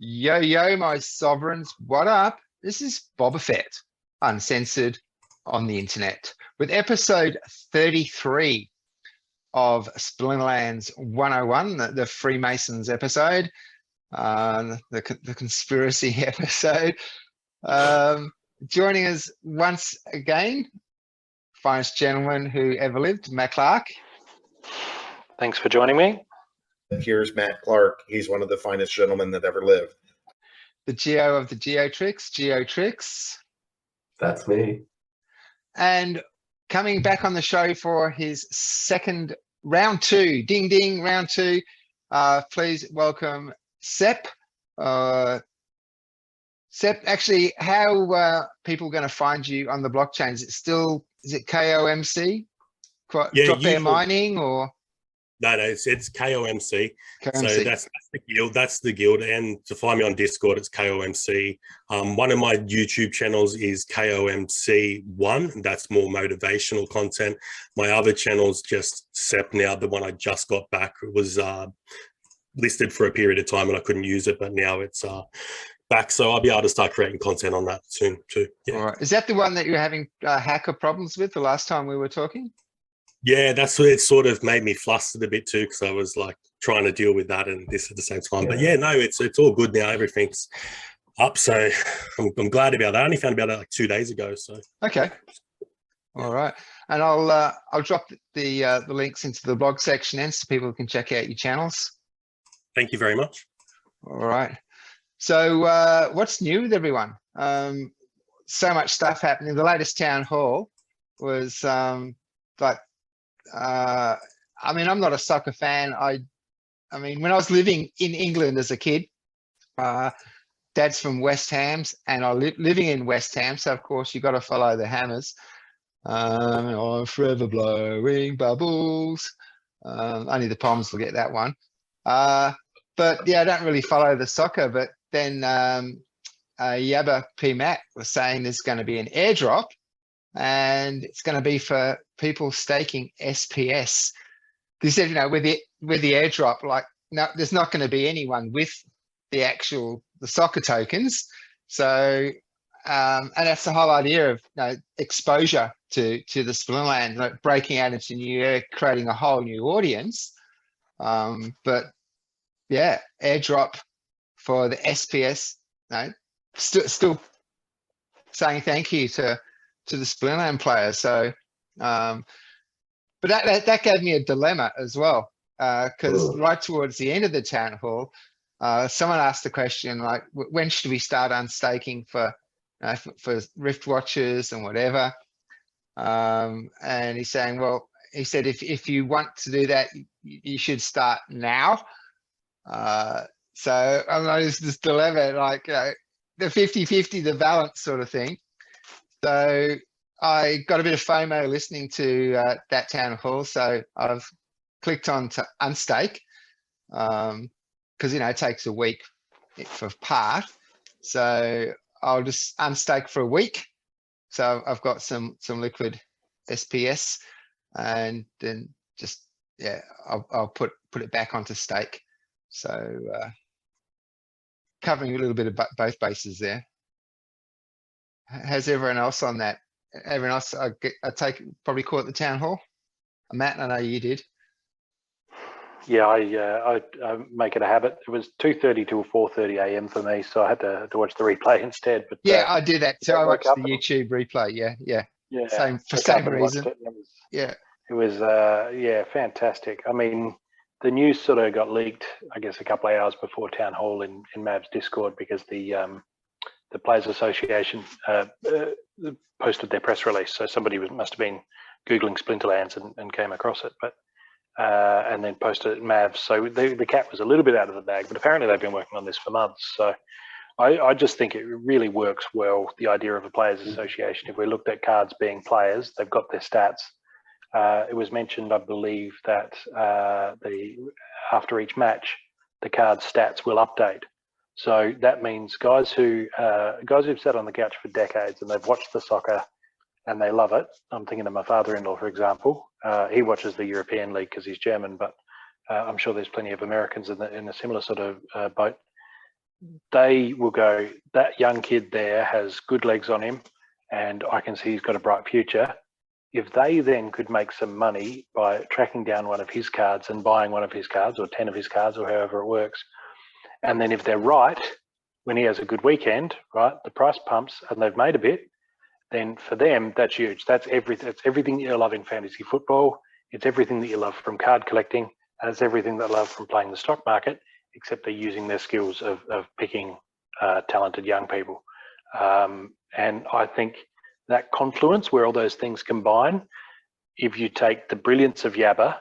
Yo, yo, my sovereigns, what up? This is Boba Fett, uncensored on the internet, with episode 33 of Splinterlands 101, the Freemasons episode, the conspiracy episode. Joining us once again, finest gentleman who ever lived, Matt Clark. Thanks for joining me. Here's Matt Clark. He's one of the finest gentlemen that ever lived. The Geo of the Geotrix. That's me. And coming back on the show for his second round two, ding ding, round two. Please welcome Sep. Sep, actually, how people going to find you on the blockchain? Is it KOMC? Yeah, Drop Bear Mining or? No, it's KOMC. KOMC. So that's the guild. That's the guild. And to find me on Discord, it's KOMC. One of my YouTube channels is KOMC1. That's more motivational content. My other channel's just SEP now. The one I just got back. It was listed for a period of time and I couldn't use it, but now it's back. So I'll be able to start creating content on that soon too. Yeah. All right. Is that the one that you're having hacker problems with the last time we were talking? Yeah, that's what it sort of made me flustered a bit too, because I was like trying to deal with that and this at the same time. But yeah, no, it's all good now. Everything's up, so I'm glad about that. I only found about it like 2 days ago. So okay, all right, and I'll drop the links into the blog section then, so people can check out your channels. Thank you very much. All right. So what's new with everyone? So much stuff happening. The latest town hall was I mean, I'm not a soccer fan. I mean, when I was living in England as a kid, Dad's from West Ham's, and I living in West Ham, so of course you got to follow the Hammers. I'm forever blowing bubbles. Only the Poms will get that one. But yeah, I don't really follow the soccer. But then Yabba P. Matt was saying there's going to be an airdrop, and it's going to be for people staking SPS. They said, you know, with the airdrop, like, no, there's not going to be anyone with the soccer tokens. So, and that's the whole idea of, you know, exposure to the Splinterlands, like breaking out into new area, creating a whole new audience. But yeah, airdrop for the SPS. No, still saying thank you to the Splinterland players. So, but that gave me a dilemma as well, because right towards the end of the town hall, someone asked the question like, when should we start unstaking for Rift watchers and whatever? And he's saying, well, he said if you want to do that, you should start now. So I don't know, there's this dilemma, like the 50-50, the balance sort of thing. So I got a bit of FOMO listening to that town hall, so I've clicked on to unstake, because you know it takes a week for part. So I'll just unstake for a week. So I've got some liquid SPS, and then just I'll put it back onto stake. So covering a little bit of both bases there. Has everyone else on that? Everyone else, I probably caught the town hall. Matt, I know you did. Yeah, I make it a habit. It was 2:30 till 4:30 a.m. for me, so I had to watch the replay instead. But yeah, I do that too. I watched the YouTube replay. Yeah. Same reason. It was fantastic. I mean, the news sort of got leaked, I guess, a couple of hours before town hall in Mav's Discord, because the Players Association posted their press release. So somebody must have been Googling Splinterlands and came across it, but and then posted it in Mavs. So the cat was a little bit out of the bag, but apparently they've been working on this for months. So I just think it really works well, the idea of a Players Association. If we looked at cards being players, they've got their stats. It was mentioned, I believe, that after each match, the card's stats will update. So that means guys who've sat on the couch for decades and they've watched the soccer and they love it. I'm thinking of my father-in-law, for example. He watches the European League because he's German, but I'm sure there's plenty of Americans in a similar sort of boat. they will go, that young kid there has good legs on him and I can see he's got a bright future. If they then could make some money by tracking down one of his cards and buying one of his cards or 10 of his cards or however it works, and then if they're right, when he has a good weekend, right, the price pumps and they've made a bit, then for them, that's huge. That's everything. It's everything that you love in fantasy football. It's everything that you love from card collecting, and it's everything that I love from playing the stock market, except they're using their skills of picking talented young people. And I think that confluence where all those things combine, if you take the brilliance of Yabba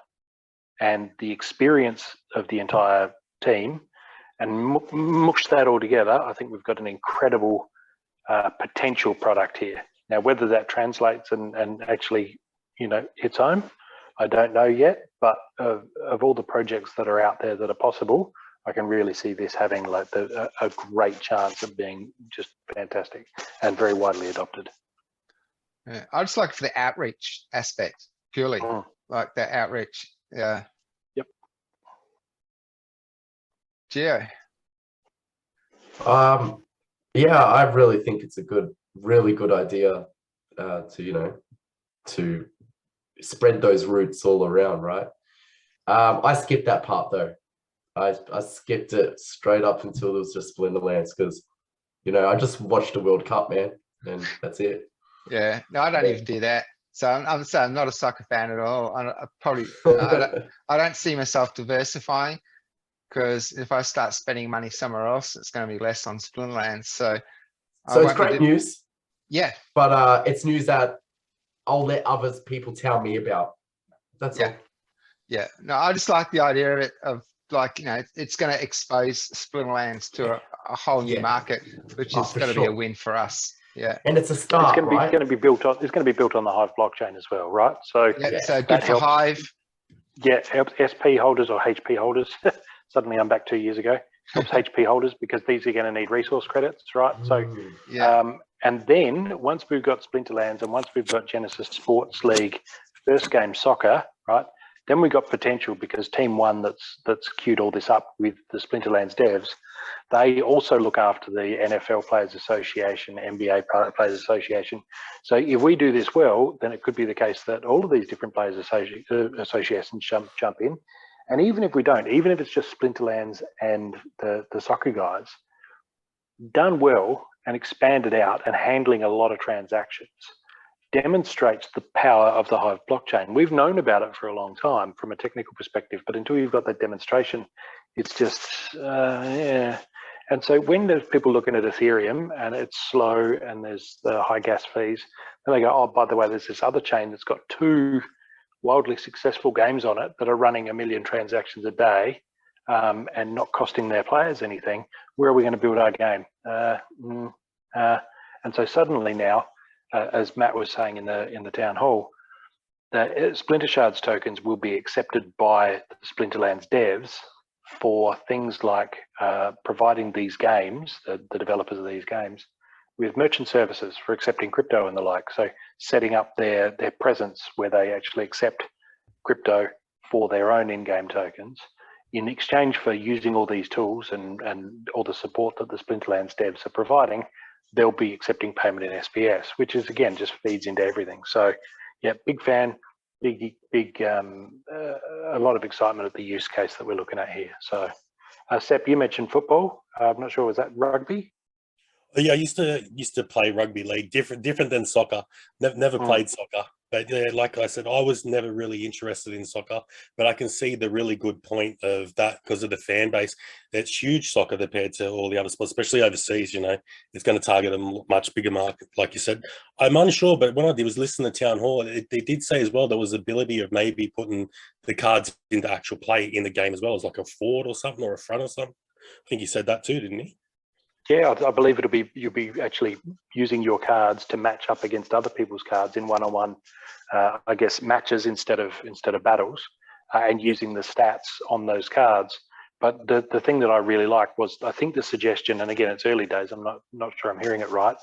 and the experience of the entire team and mush that all together, I think we've got an incredible potential product here. Now, whether that translates and actually, hits home, I don't know yet. But of all the projects that are out there that are possible, I can really see this having like a great chance of being just fantastic and very widely adopted. Yeah, I just like for the outreach aspect purely, like the outreach. Yeah. Yep. Geo. Yeah, I really think it's a really good idea to spread those roots all around, right? I skipped that part though. I skipped it straight up until it was just Splinterlands because, I just watched the World Cup, man, and that's it. Yeah, no, I don't even do that. So I'm not a soccer fan at all. I don't see myself diversifying because if I start spending money somewhere else, it's going to be less on Splinterlands. So it's great news. Yeah, but it's news that I'll let other people tell me about. That's all. Yeah, no, I just like the idea of it, of like, it's going to expose Splinterlands to a whole new market, which is going to be a win for us. Yeah, and it's a start. It's going to be built on. It's going to be built on the Hive blockchain as well, right? So so good for Hive. Yeah, helps SP holders or HP holders. Suddenly, I'm back 2 years ago. Helps HP holders because these are going to need resource credits, right? So, and then once we've got Splinterlands and once we've got Genesis Sports League first game soccer, right? Then we got potential because Team One that's queued all this up with the Splinterlands devs. They also look after the NFL Players Association, NBA Players Association. So if we do this well, then it could be the case that all of these different players associations jump in. And even if we don't, even if it's just Splinterlands and the soccer guys, done well and expanded out and handling a lot of transactions, demonstrates the power of the Hive blockchain. We've known about it for a long time from a technical perspective, but until you've got that demonstration, it's just, And so when there's people looking at Ethereum and it's slow and there's the high gas fees, then they go, oh, by the way, there's this other chain that's got 2 wildly successful games on it that are running 1 million transactions a day and not costing their players anything. Where are we going to build our game? And so suddenly now, as Matt was saying in the town hall, the Splinter Shards tokens will be accepted by the Splinterlands devs for things like providing these games, the developers of these games, with merchant services for accepting crypto and the like. So setting up their presence where they actually accept crypto for their own in-game tokens in exchange for using all these tools and all the support that the Splinterlands devs are providing. They'll be accepting payment in SPS, which is, again, just feeds into everything. So, yeah, big fan, big, a lot of excitement at the use case that we're looking at here. So, Sepp, you mentioned football. I'm not sure, was that rugby? Yeah, I used to play rugby league, different than soccer. Never played soccer, but yeah, like I said, I was never really interested in soccer. But I can see the really good point of that because of the fan base. It's huge soccer compared to all the other sports, especially overseas. It's going to target a much bigger market, like you said. I'm unsure, but when I was listening to Town Hall, they did say as well there was ability of maybe putting the cards into actual play in the game as well, as like a forward or something or a front or something. I think he said that too, didn't he? Yeah, I believe you'll be actually using your cards to match up against other people's cards in one-on-one, I guess, matches instead of battles, and using the stats on those cards. But the thing that I really liked was, I think the suggestion, and again, it's early days, I'm not sure I'm hearing it right,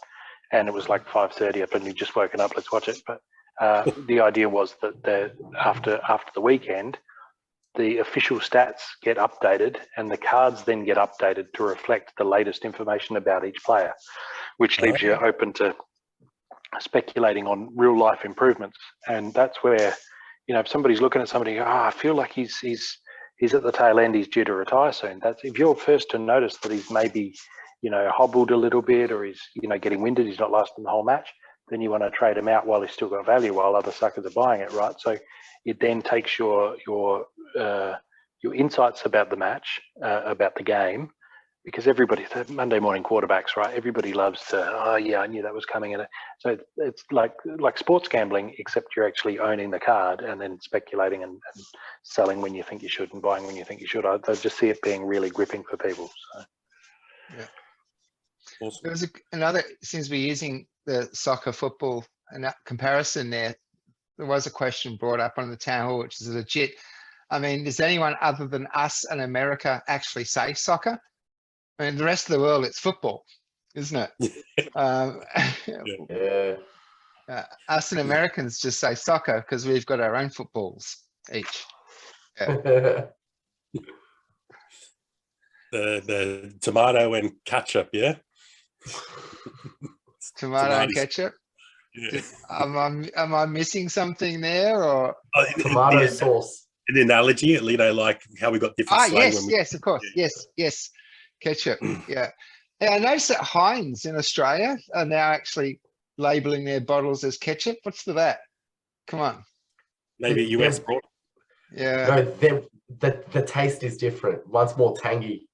and it was like 5:30 up and you'd just woken up, let's watch it. But the idea was that after the weekend, the official stats get updated and the cards then get updated to reflect the latest information about each player, which leaves you open to speculating on real life improvements. And that's where, you know, if somebody's looking at somebody, I feel like he's at the tail end, he's due to retire soon. That's if you're first to notice that he's maybe, you know, hobbled a little bit, or he's, you know, getting winded, he's not lasting the whole match, then you want to trade him out while he's still got value, while other suckers are buying it, right? So it then takes your insights about the match, about the game, because everybody, the Monday morning quarterbacks, right? Everybody loves to, oh yeah, I knew that was coming in. So it's like sports gambling, except you're actually owning the card and then speculating and selling when you think you should and buying when you think you should. I just see it being really gripping for people. So. Yeah. Awesome. There was another, since we're using the soccer football and that comparison there was a question brought up on the town hall, which is legit. I mean, does anyone other than us and America actually say soccer? I mean, the rest of the world, it's football, isn't it? Us and Americans just say soccer because we've got our own footballs each. Yeah. The tomato and ketchup, yeah? Tomato and Tomatoes. ketchup. Yeah. Am I missing something there, or? Tomato sauce. An analogy, you know, like how we got different slang. Yes, of course. Yeah. Yes. Ketchup. Yeah. I noticed that Heinz in Australia are now actually labeling their bottles as ketchup. What's to that? Come on. Maybe US brought. Yeah. No, the taste is different. One's more tangy.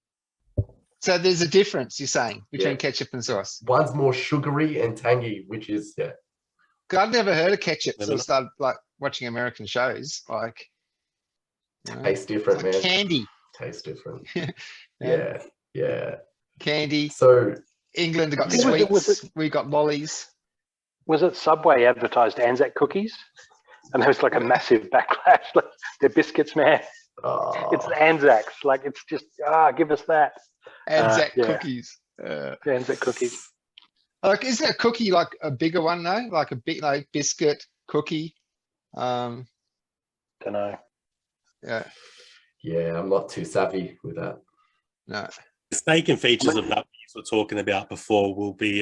So there's a difference, you're saying, between Yeah. ketchup and sauce. One's more sugary and tangy, which is I've never heard of ketchup, so I Never. started like watching American shows, like you know, tastes different, it's like man. candy. Tastes different. Yeah. Yeah. Candy. So England got Was it- sweets. We got lollies. Was it Subway advertised Anzac cookies? And there was like a massive backlash. Like, they're biscuits, man. It's the Anzacs. Like, it's just, give us that. Anzac yeah. cookies. Anzac cookies. Like, isn't a cookie like a bigger one though? Like a big, like biscuit cookie. Don't know. Yeah. yeah, I'm not too savvy with that. No. The staking features of that we were talking about before will be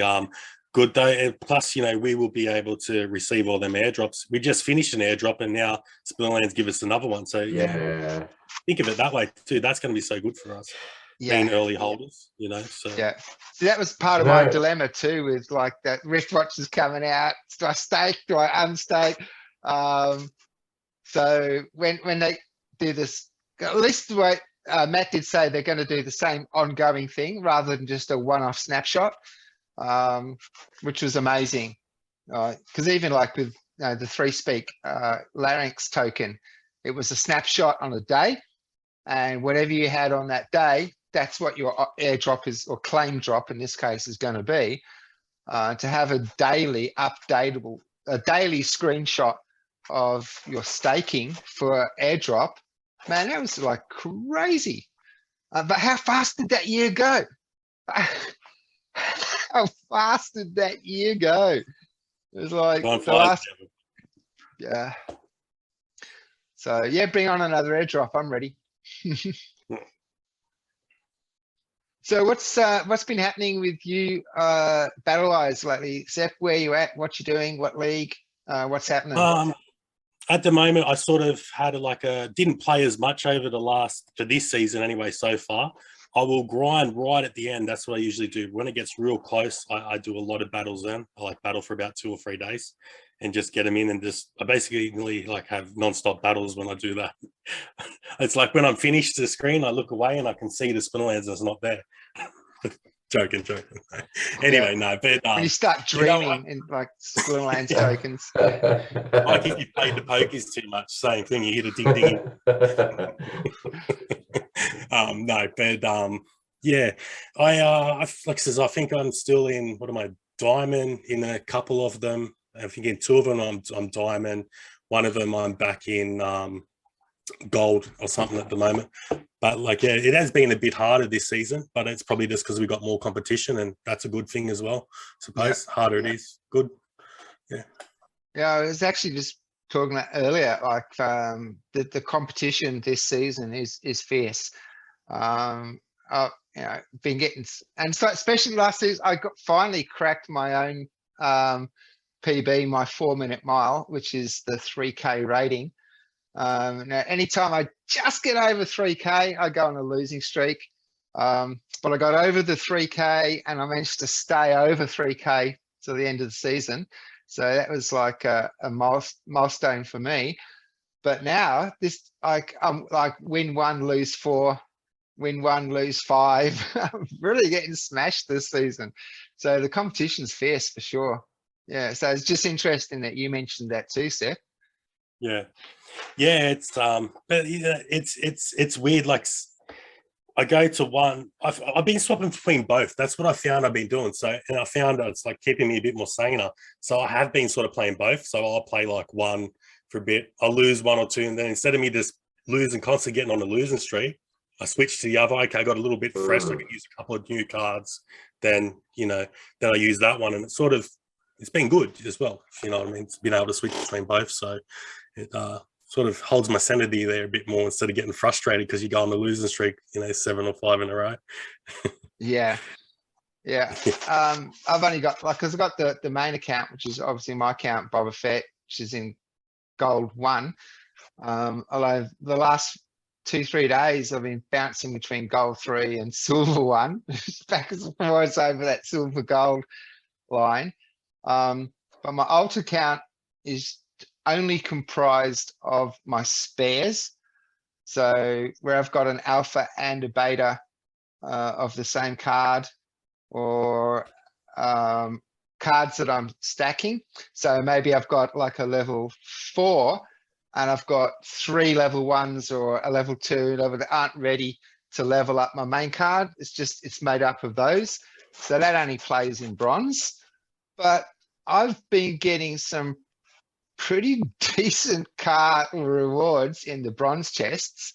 good though. And plus, you know, we will be able to receive all them airdrops. We just finished an airdrop and now Splinterlands give us another one. So Yeah. think of it that way too. That's going to be so good for us. Yeah. Being early holders, you know. So Yeah. See, that was part of my No. dilemma too, with like that Rift Watch is coming out. Do I stake? Do I unstake? So when they do this, at least the way Matt did say they're going to do the same ongoing thing rather than just a one-off snapshot, which was amazing. Because even like with the 3Speak Larynx token, it was a snapshot on a day, and whatever you had on that day, that's what your airdrop is, or claim drop in this case, is going to be. To have a daily updatable, a daily screenshot of your staking for airdrop, man, that was like crazy. But how fast did that year go? How fast did that year go? It was like Time the flies, last, yeah. So yeah, bring on another airdrop. I'm ready. So what's been happening with you, Battle-wise lately? Seth, where you at? What you doing? What league? What's happening? At the moment, I sort of had didn't play as much over for this season anyway so far. I will grind right at the end. That's what I usually do. When it gets real close, I do a lot of battles then. I like battle for about 2 or 3 days and just get them in, and I basically like have non-stop battles when I do that. It's like when I'm finished the screen, I look away and I can see the Splinterlands is not there. Joking. Anyway, no, but when you start dreaming in like Splinterlands tokens. like if you played the pokies too much, same thing. You hit a ding ding. No, but yeah, I like I says, I think I'm still in, what am I, diamond in a couple of them. I think in 2 of them I'm diamond. One of them I'm back in gold or something at the moment. But like, yeah, it has been a bit harder this season, but it's probably just because we got more competition, and that's a good thing as well. I suppose harder it is good. Yeah. Yeah, I was actually just talking about earlier, like the competition this season is fierce. You know, been getting, and so especially last season, I finally cracked my own PB, my 4-minute mile, which is the 3K rating. Now, anytime I just get over 3K, I go on a losing streak. But I got over the 3K and I managed to stay over 3K to the end of the season. So that was like a milestone for me. But now I'm like win 1, lose 4, win 1, lose 5. I'm really getting smashed this season. So the competition's fierce for sure. Yeah. So it's just interesting that you mentioned that too, Seth. Yeah. It's but yeah, it's weird. Like I go to one, I've been swapping between both. That's what I found I've been doing. So, and I found that it's like keeping me a bit more saner. So I have been sort of playing both. So I'll play like one for a bit. I'll lose 1 or 2. And then instead of me just losing, constantly getting on the losing streak, I switched to the other. Okay, I got a little bit fresh. I could use a couple of new cards. Then, you know, then I use that one. And it's been good as well. You know what I mean? It's been able to switch between both. So it sort of holds my sanity there a bit more instead of getting frustrated because you go on the losing streak, you know, 7 or 5 in a row. Yeah. I've only got because I've got the main account, which is obviously my account, Boba Fett, which is in gold 1. Although the last 2-3 days I've been bouncing between gold 3 and silver 1, backwards and forwards over that silver gold line. But my alt account is only comprised of my spares. So where I've got an alpha and a beta of the same card, or cards that I'm stacking. So maybe I've got like a level 4 and I've got 3 level 1s or a level 2 that aren't ready to level up my main card. It's made up of those. So that only plays in bronze. But I've been getting some pretty decent card rewards in the bronze chests.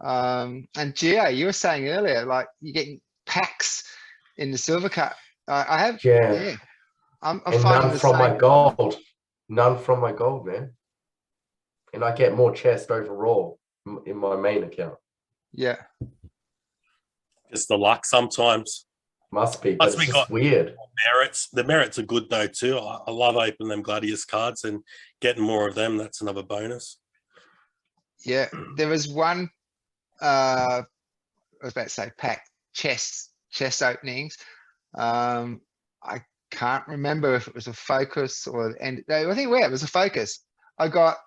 And Gio, you were saying earlier, like you're getting packs in the silver card. I have, yeah. I'm and finding none from the my same. gold. None from my gold, man. And I get more chest overall in my main account. Yeah. It's the luck sometimes. Must be, but it's just weird. Merits. The merits are good though too. I love opening them Gladius cards and getting more of them. That's another bonus. Yeah. There was one, I was about to say pack chest openings. I can't remember if it was a focus or I think it was a focus. I got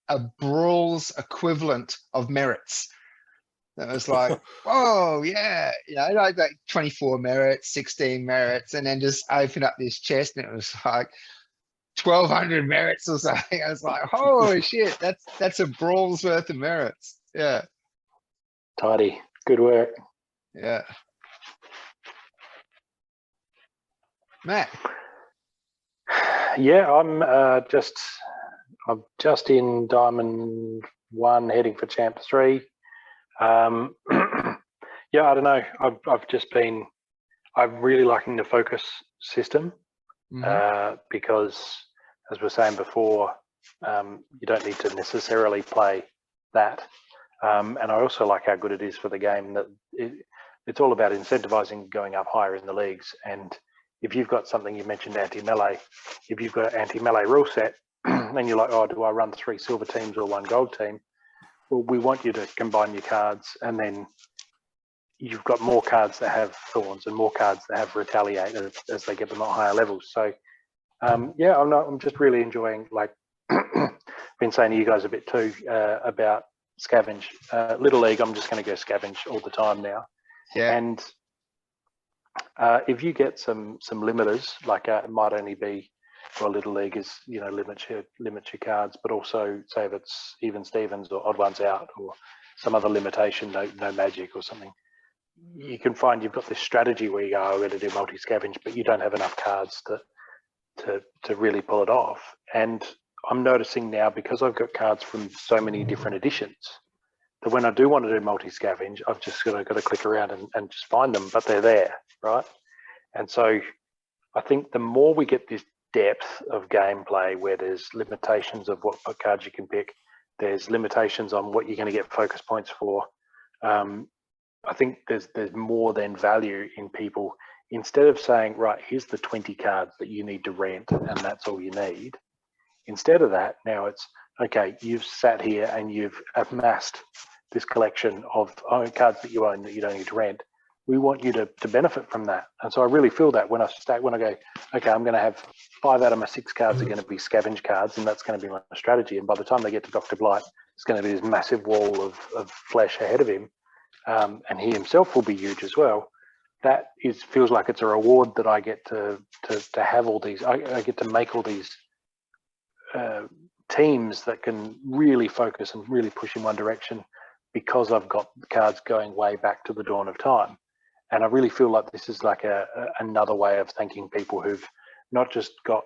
a brawls equivalent of merits. That was like, whoa, yeah, you know, like 24 merits, 16 merits, and then just open up this chest and it was like 1,200 merits or something. I was like, holy shit, that's a brawl's worth of merits. Yeah. Tidy. Good work. Yeah. Matt. Yeah, I'm just in Diamond 1, heading for Champ 3. Yeah, I don't know. I'm really liking the focus system because, as we were saying before, you don't need to necessarily play that. And I also like how good it is for the game that it's all about incentivizing going up higher in the leagues. And if you've got something, you mentioned anti-melee, if you've got an anti-melee rule set and you're like, oh, do I run 3 silver teams or 1 gold team? Well, we want you to combine your cards, and then you've got more cards that have thorns and more cards that have retaliate as they get them at higher levels. So, yeah, I'm just really enjoying, like, been saying to you guys a bit too about scavenge. Little League, I'm just going to go scavenge all the time now. Yeah. And if you get some limiters, like it might only be, well, Little League is, you know, limit your cards, but also say if it's even Stevens or odd ones out or some other limitation, no magic or something, you can find you've got this strategy where you go, I'm going to do multi-scavenge, but you don't have enough cards to really pull it off. And I'm noticing now, because I've got cards from so many different editions, that when I do want to do multi-scavenge, I've just got to click around and just find them, but they're there, right? And so I think the more we get depth of gameplay where there's limitations of what cards you can pick. There's limitations on what you're going to get focus points for. I think there's more than value in people, instead of saying, right, here's the 20 cards that you need to rent and that's all you need. Instead of that, now it's, okay, you've sat here and you've amassed this collection of cards that you own that you don't need to rent. We want you to benefit from that. And so I really feel that when I go, okay, I'm going to have 5 out of my 6 cards are going to be scavenge cards, and that's going to be my strategy. And by the time they get to Dr. Blight, it's going to be this massive wall of flesh ahead of him. And he himself will be huge as well. That feels like it's a reward that I get to have all these. I get to make all these teams that can really focus and really push in one direction, because I've got the cards going way back to the dawn of time. And I really feel like this is like another way of thanking people who've not just got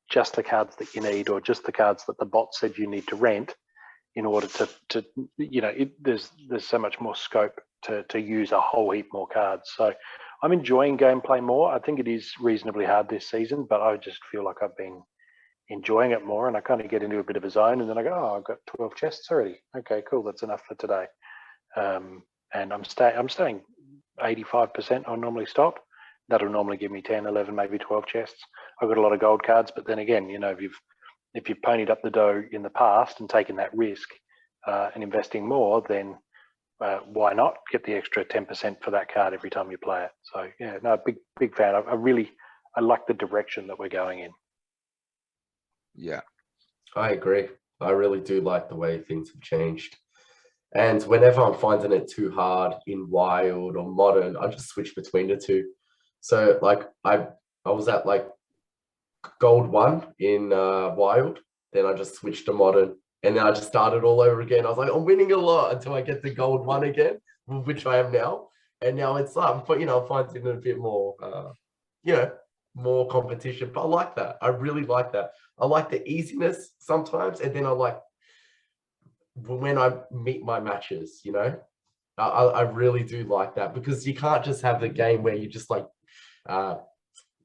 just the cards that you need, or just the cards that the bot said you need to rent, in order to there's so much more scope to use a whole heap more cards. So I'm enjoying gameplay more. I think it is reasonably hard this season, but I just feel like I've been enjoying it more, and I kind of get into a bit of a zone, and then I go, oh, I've got 12 chests already. Okay, cool, that's enough for today. And I'm staying 85%. I'll normally stop. That'll normally give me 10, 11, maybe 12 chests. I've got a lot of gold cards, but then again, if you've ponied up the dough in the past and taken that risk and investing more, then why not get the extra 10% for that card every time you play it? So yeah, no, big fan. I like the direction that we're going in. Yeah, I agree. I really do like the way things have changed. And whenever I'm finding it too hard in Wild or Modern, I just switch between the two. So like I was at like Gold 1 in Wild, then I just switched to Modern, and then I just started all over again. I was like, I'm winning a lot until I get to Gold 1 again, which I am now. And now it's I'm finding it a bit more more competition. But I like that. I really like that. I like the easiness sometimes, and then I like when I meet my matches, I really do like that, because you can't just have the game where you just like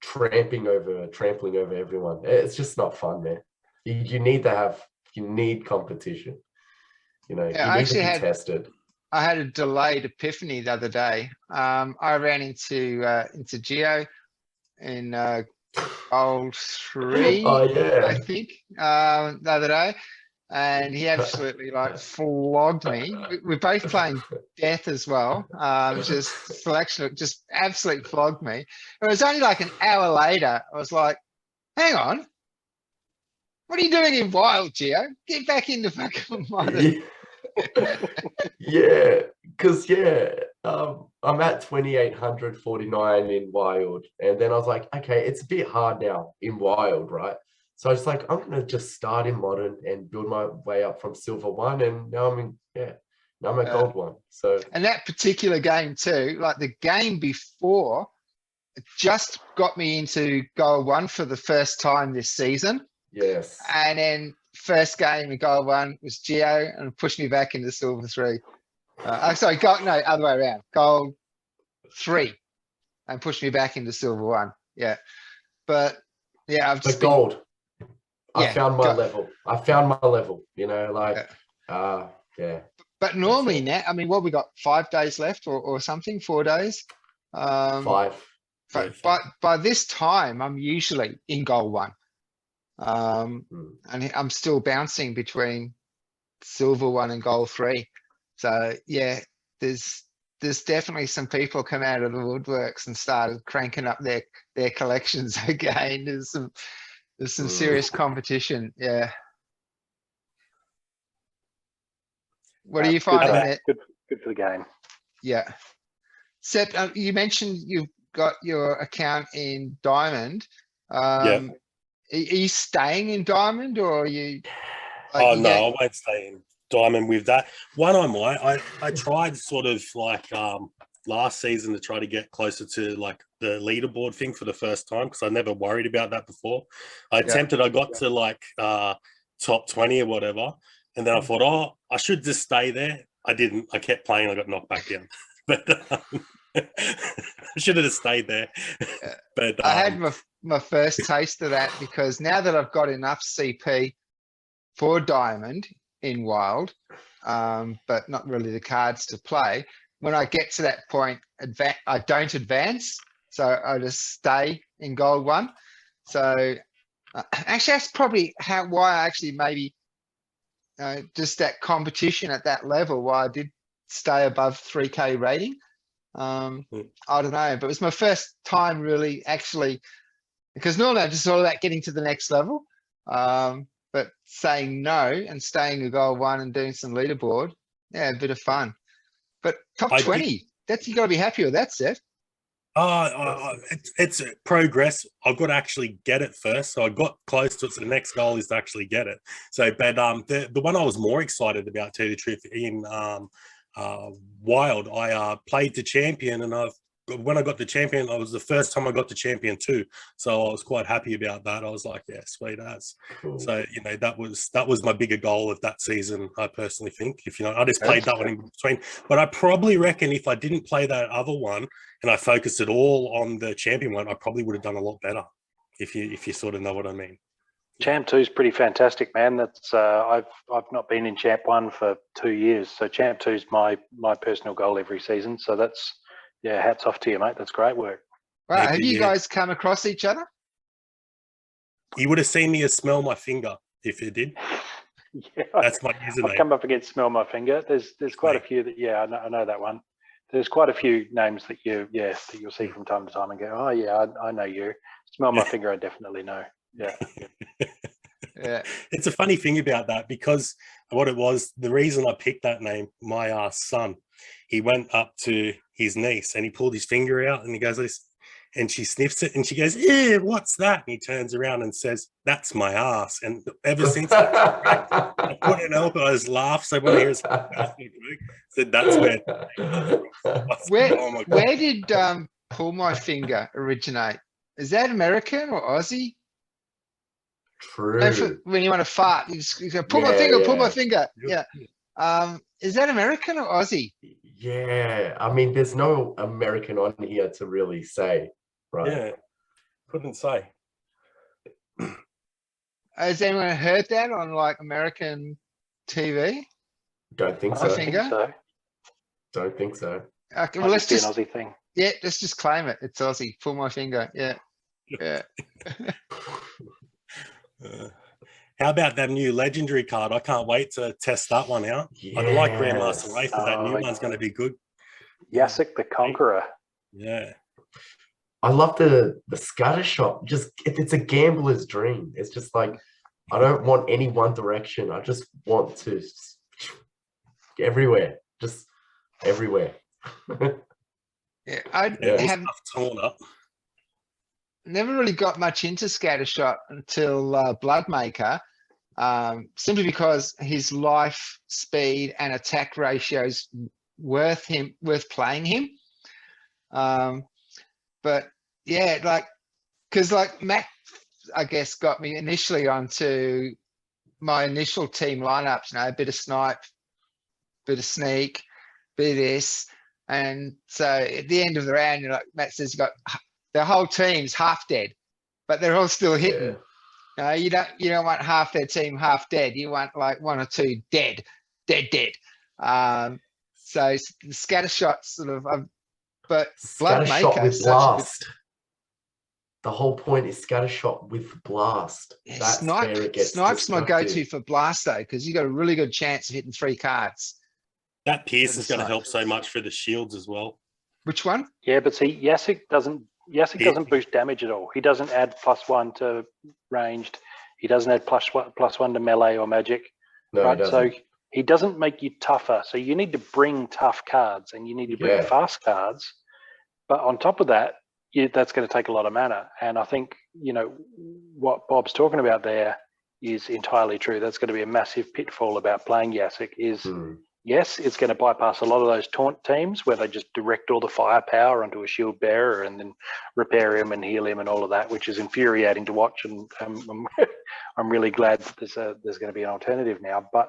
trampling over everyone. It's just not fun, man. You need competition. You need to be tested. I had a delayed epiphany the other day. I ran into Geo in Gold 3, Oh yeah, I think, the other day, and he absolutely flogged me. We're both playing Death as well. Just absolutely flogged me. It was only like an hour later, I was like, hang on, what are you doing in Wild, Geo? Get back into fucking Modern. Yeah, because I'm at 2849 in Wild, and then I was like, okay, it's a bit hard now in Wild, right? So I was like, I'm gonna just start in Modern and build my way up from Silver 1, and now I'm at Gold 1. So, and that particular game too, like the game before, just got me into Gold 1 for the first time this season. yes. And then first game in Gold 1 was Geo, and pushed me back into Silver 3. Sorry, other way around. Gold 3 and pushed me back into Silver 1. Yeah. But yeah, I've just Gold. I Yeah, found my level. Yeah. But normally now, I mean, what we got 5 days left or something, 4 days. 5. But by this time, I'm usually in Gold 1. And I'm still bouncing between Silver 1 and Gold 3. So yeah, there's definitely some people come out of the woodworks and started cranking up their collections again. There's some serious competition. Yeah. What are you finding there? Good for the game. Yeah. Sep, you mentioned you've got your account in Diamond. Are you staying in Diamond, or are you? I won't stay in Diamond with that. One I might. I tried sort of like last season to try to get closer to like the leaderboard thing for the first time, because I never worried about that before. I attempted. I got to like top 20 or whatever, and then I thought, I should just stay there. I didn't. I kept playing. I got knocked back down. But I should have just stayed there. But I had my first taste of that because now that I've got enough CP for Diamond in Wild, but not really the cards to play, when I get to that point, I don't advance. So I just stay in Gold 1. So actually, that's probably why I actually maybe just that competition at that level, why I did stay above 3K rating. I don't know, but it was my first time really actually, because normally I'm just all about getting to the next level. But saying no and staying a Gold 1 and doing some leaderboard, yeah, a bit of fun. But top 20, you got to be happy with that, Seth. It's progress. I've got to actually get it first. So I got close to it. So the next goal is to actually get it. So, but the one I was more excited about, to tell you the truth, in Wild, I played the champion, and when I got the champion, it was the first time I got the champion too. So I was quite happy about that. I was like, yeah, sweet as. Cool. So, that was my bigger goal of that season, I personally think. I just played that one in between. But I probably reckon if I didn't play that other one and I focused it all on the champion one, I probably would have done a lot better, if you sort of know what I mean. Champ 2 is pretty fantastic, man. That's I've not been in Champ 1 for 2 years. So Champ 2 is my personal goal every season. So that's, yeah, hats off to you, mate. That's great work. Right, have you guys come across each other? You would have seen me smell my finger if you did. Yeah, that's my username. I've come up against smell my finger. There's quite a few that, yeah, I know that one. There's quite a few names that you'll see from time to time and go, oh yeah, I know you. Smell my finger, I definitely know. Yeah. Yeah. It's a funny thing about that, because what it was, the reason I picked that name, my son, he went up to his niece and he pulled his finger out and he goes this, and she sniffs it and she goes, "Yeah, what's that?" And he turns around and says, "That's my ass." And ever since I couldn't help it, I just laughed. So when I hear said, that's where. Where did pull my finger originate? Is that American or Aussie? True. When you want to fart, you go, pull my finger. Yeah. Is that American or Aussie? Yeah. I mean, there's no American on here to really say, right? Yeah. Couldn't say. Has anyone heard that on like American TV? Don't think I so. don't think so. Don't think so. Okay, well, let's be just an Aussie thing. Yeah, let's just claim it. It's Aussie. Pull my finger. Yeah. Yeah. How about that new legendary card? I can't wait to test that one out. Yes. I'd like Grandmaster Rafe, but that new one's going to be good. Yasik the Conqueror. Yeah. I love the scatter shot. Just it's a gambler's dream. It's just like, I don't want any one direction. I just want to everywhere, just everywhere. Yeah, I have torn up. Never really got much into Scattershot until Bloodmaker, simply because his life, speed, and attack ratios worth playing him. But yeah, because Matt, I guess, got me initially onto my initial team lineups. A bit of snipe, bit of sneak, bit of this, and so at the end of the round, Matt says, you got the whole team's half dead, but they're all still hitting. Yeah. You don't want half their team half dead. You want like one or two dead. So the scatter shots sort of, but Scattershot with blast. The whole point is scattershot with blast. Yeah, That's where it gets Snipe's my go-to for blast though, because you got a really good chance of hitting 3 cards. That Pierce is going to help so much for the shields as well. Which one? Yeah, but see, Yasik doesn't boost damage at all. He doesn't add +1 to ranged. He doesn't add +1 to melee or magic. No, right? He doesn't. So he doesn't make you tougher. So you need to bring tough cards and you need to bring fast cards. But on top of that, that's going to take a lot of mana. And I think, what Bob's talking about there is entirely true. That's going to be a massive pitfall about playing Yasik is, yes, it's going to bypass a lot of those taunt teams where they just direct all the firepower onto a shield bearer and then repair him and heal him and all of that, which is infuriating to watch. And I'm really glad that there's going to be an alternative now. But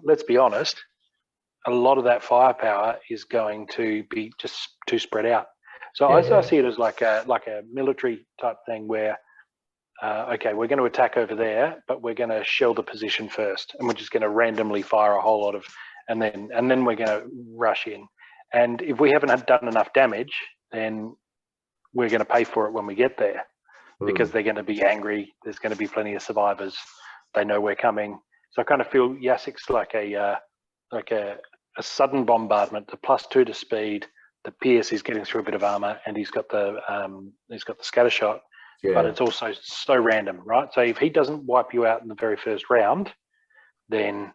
let's be honest, a lot of that firepower is going to be just too spread out. So Yeah. I see it as like a military type thing where, okay, we're going to attack over there, but we're going to shell the position first, and we're just going to randomly fire a whole lot of, and then we're going to rush in. And if we haven't done enough damage, then we're going to pay for it when we get there, because they're going to be angry. There's going to be plenty of survivors. They know we're coming. So I kind of feel Yasek's like a sudden bombardment. The +2 to speed. The Pierce is getting through a bit of armor, and he's got the scatter shot. Yeah. But it's also so random, right? So if he doesn't wipe you out in the very first round, then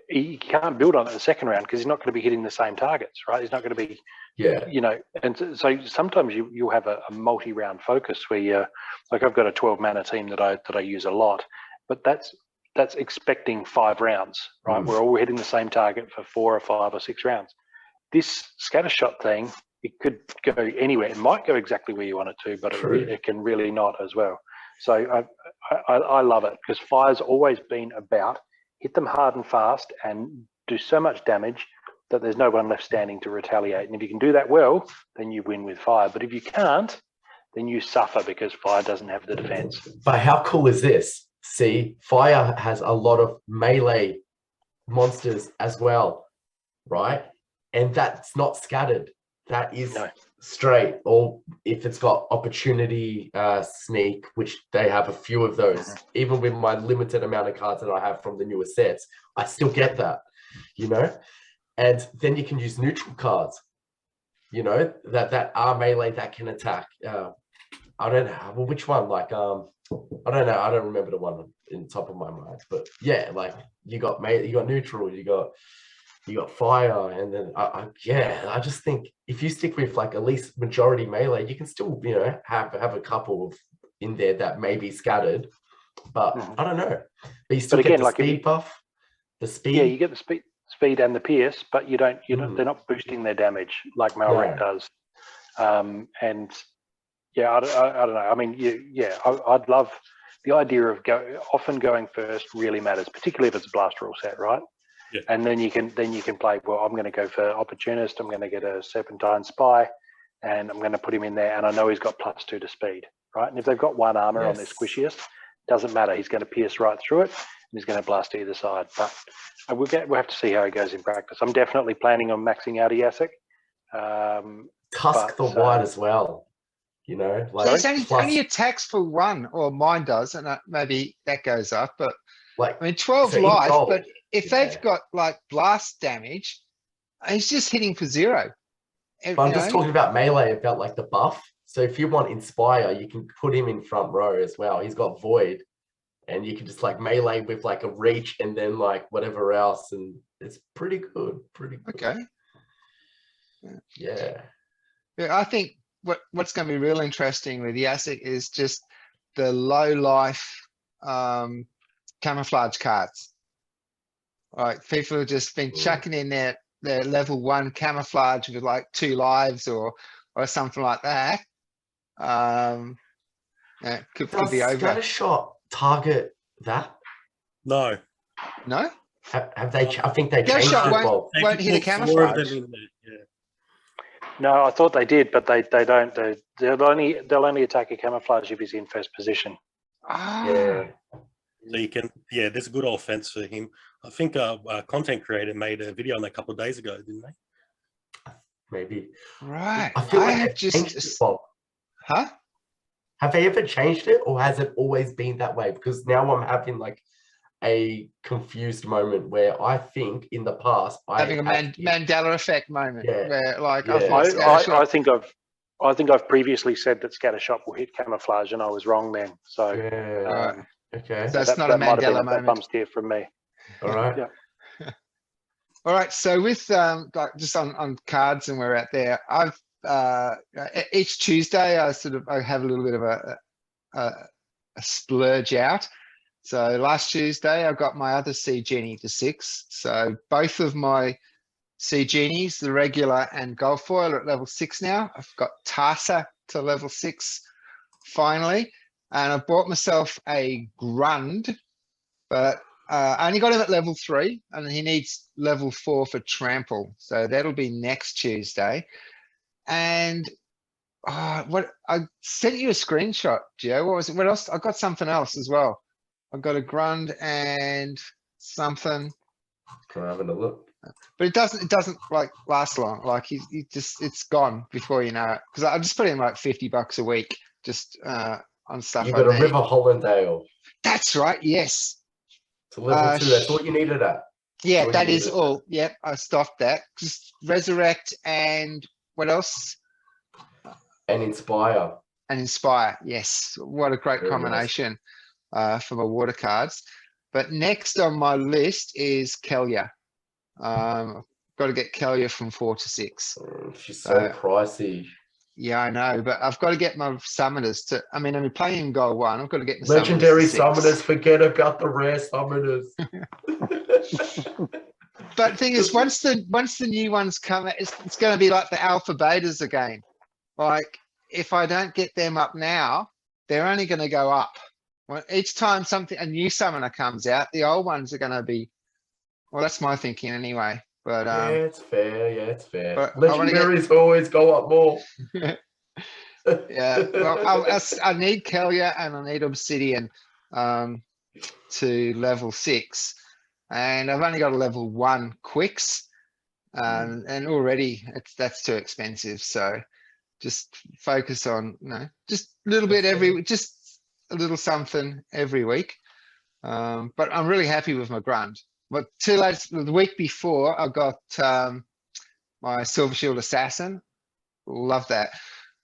he can't build on it the second round, because he's not going to be hitting the same targets, right? He's not going to be, you know. And so sometimes you'll have a multi-round focus where you're like, I've got a 12 mana team that I use a lot, but that's expecting 5 rounds, right? We're all hitting the same target for 4 or 5 or 6 rounds. This scattershot thing, it could go anywhere. It might go exactly where you want it to, but it can really not as well. So I love it, because fire's always been about hit them hard and fast and do so much damage that there's no one left standing to retaliate. And if you can do that well, then you win with fire. But if you can't, then you suffer, because fire doesn't have the defense. But how cool is this? See, fire has a lot of melee monsters as well, right? And that's not scattered. That is straight. Or if it's got opportunity sneak, which they have a few of those, even with my limited amount of cards that I have from the newer sets, I still get that, you know? And then you can use neutral cards, you know, that are melee, that can attack. I don't know. Well, which one? Like, I don't know. I don't remember the one in the top of my mind. But yeah, like you got neutral, you got fire, and then I just think if you stick with like at least majority melee, you can still, you know, have a couple of in there that may be scattered. But I don't know. But you still get the speed buff. The speed. Yeah, you get the speed and the pierce, but you don't. They're not boosting their damage like Malrek does. And yeah, I don't know. I mean, I'd love the idea of often going first. Really matters, particularly if it's a blast rule set, right? Yeah. And then you can play. Well, I'm going to go for opportunist. I'm going to get a serpentine spy, and I'm going to put him in there. And I know he's got +2 to speed, right? And if they've got 1 armor on their squishiest, doesn't matter. He's going to pierce right through it, and he's going to blast either side. But we'll have to see how he goes in practice. I'm definitely planning on maxing out a Yasek. Tusk the White as well. You know, like it's only attacks for 1, or mine does, and maybe that goes up. But like, I mean, 12 life. But if they've got like blast damage, he's just hitting for 0. But I'm just talking about melee, about like the buff. So if you want Inspire, you can put him in front row as well. He's got Void, and you can just like melee with like a reach and then like whatever else, and it's pretty good. Okay. Yeah. I think what's going to be real interesting with Yasek is just the low life camouflage cards. Like people have just been chucking in their level 1 camouflage with like 2 lives or something like that. Could be over. Does Scattershot target that? No. Have they? I think they changed it. Won't hit a camouflage. No, I thought they did, but they don't. They'll only attack a camouflage if he's in first position. Yeah. So you can, there's a good offense for him. I think a content creator made a video on that a couple of days ago, didn't they? Maybe. Right. I feel like Huh? Have they ever changed it, or has it always been that way? Because now I'm having like a confused moment where I think in the past having a Mandela effect moment. Yeah. Where like I think I've previously said that Scattershot will hit camouflage, and I was wrong then. So okay, so that's not a Mandela moment. Bum steer from me. All right. Yeah. All right. So with like just on cards and we're out there, I've each Tuesday I have a little bit of a splurge out. So last Tuesday I got my other Sea Genie to 6. So both of my Sea Genies, the regular and gold foil, are at level 6 now. I've got Tarsa to level 6 finally, and I bought myself a Grund, but I only got him at level 3 and he needs level 4 for trample. So that'll be next Tuesday. And what I sent you a screenshot, Joe. What was it? What else? I got something else as well. I got a Grund and something, Can I have a look? but it doesn't like last long. Like he just, it's gone before you know it. Cause I just put in like $50 a week just on stuff You I got a need. River Hollandale. That's right. Yes. To level 2. That's all you needed at. Yeah, all that you is needed. all. Yep, I stopped that. Just resurrect and what else? And Inspire. And inspire. Yes, what a great Very nice. combination for my water cards. But next on my list is Kelia. Got to get Kelia from 4 to 6. She's so pricey. Yeah, I know, but I've got to get my summoners to. I mean, I'm playing in Gold 1. I've got to get my Legendary summoners. summoners, forget about the rare summoners. But the thing is, once the new ones come, it's going to be like the alpha betas again. Like if I don't get them up now, they're only going to go up. Well, each time a new summoner comes out, the old ones are going to be. Well, that's my thinking anyway. But yeah, it's fair. Yeah, it's fair. but Legendaries always go up more. Yeah, well, I need Kelia and I need Obsidian to level 6, and I've only got a level 1 Quicks, and already that's too expensive. So just focus on just a little bit just a little something every week. But I'm really happy with my Grund. But the week before I got my Silver Shield Assassin. Love that.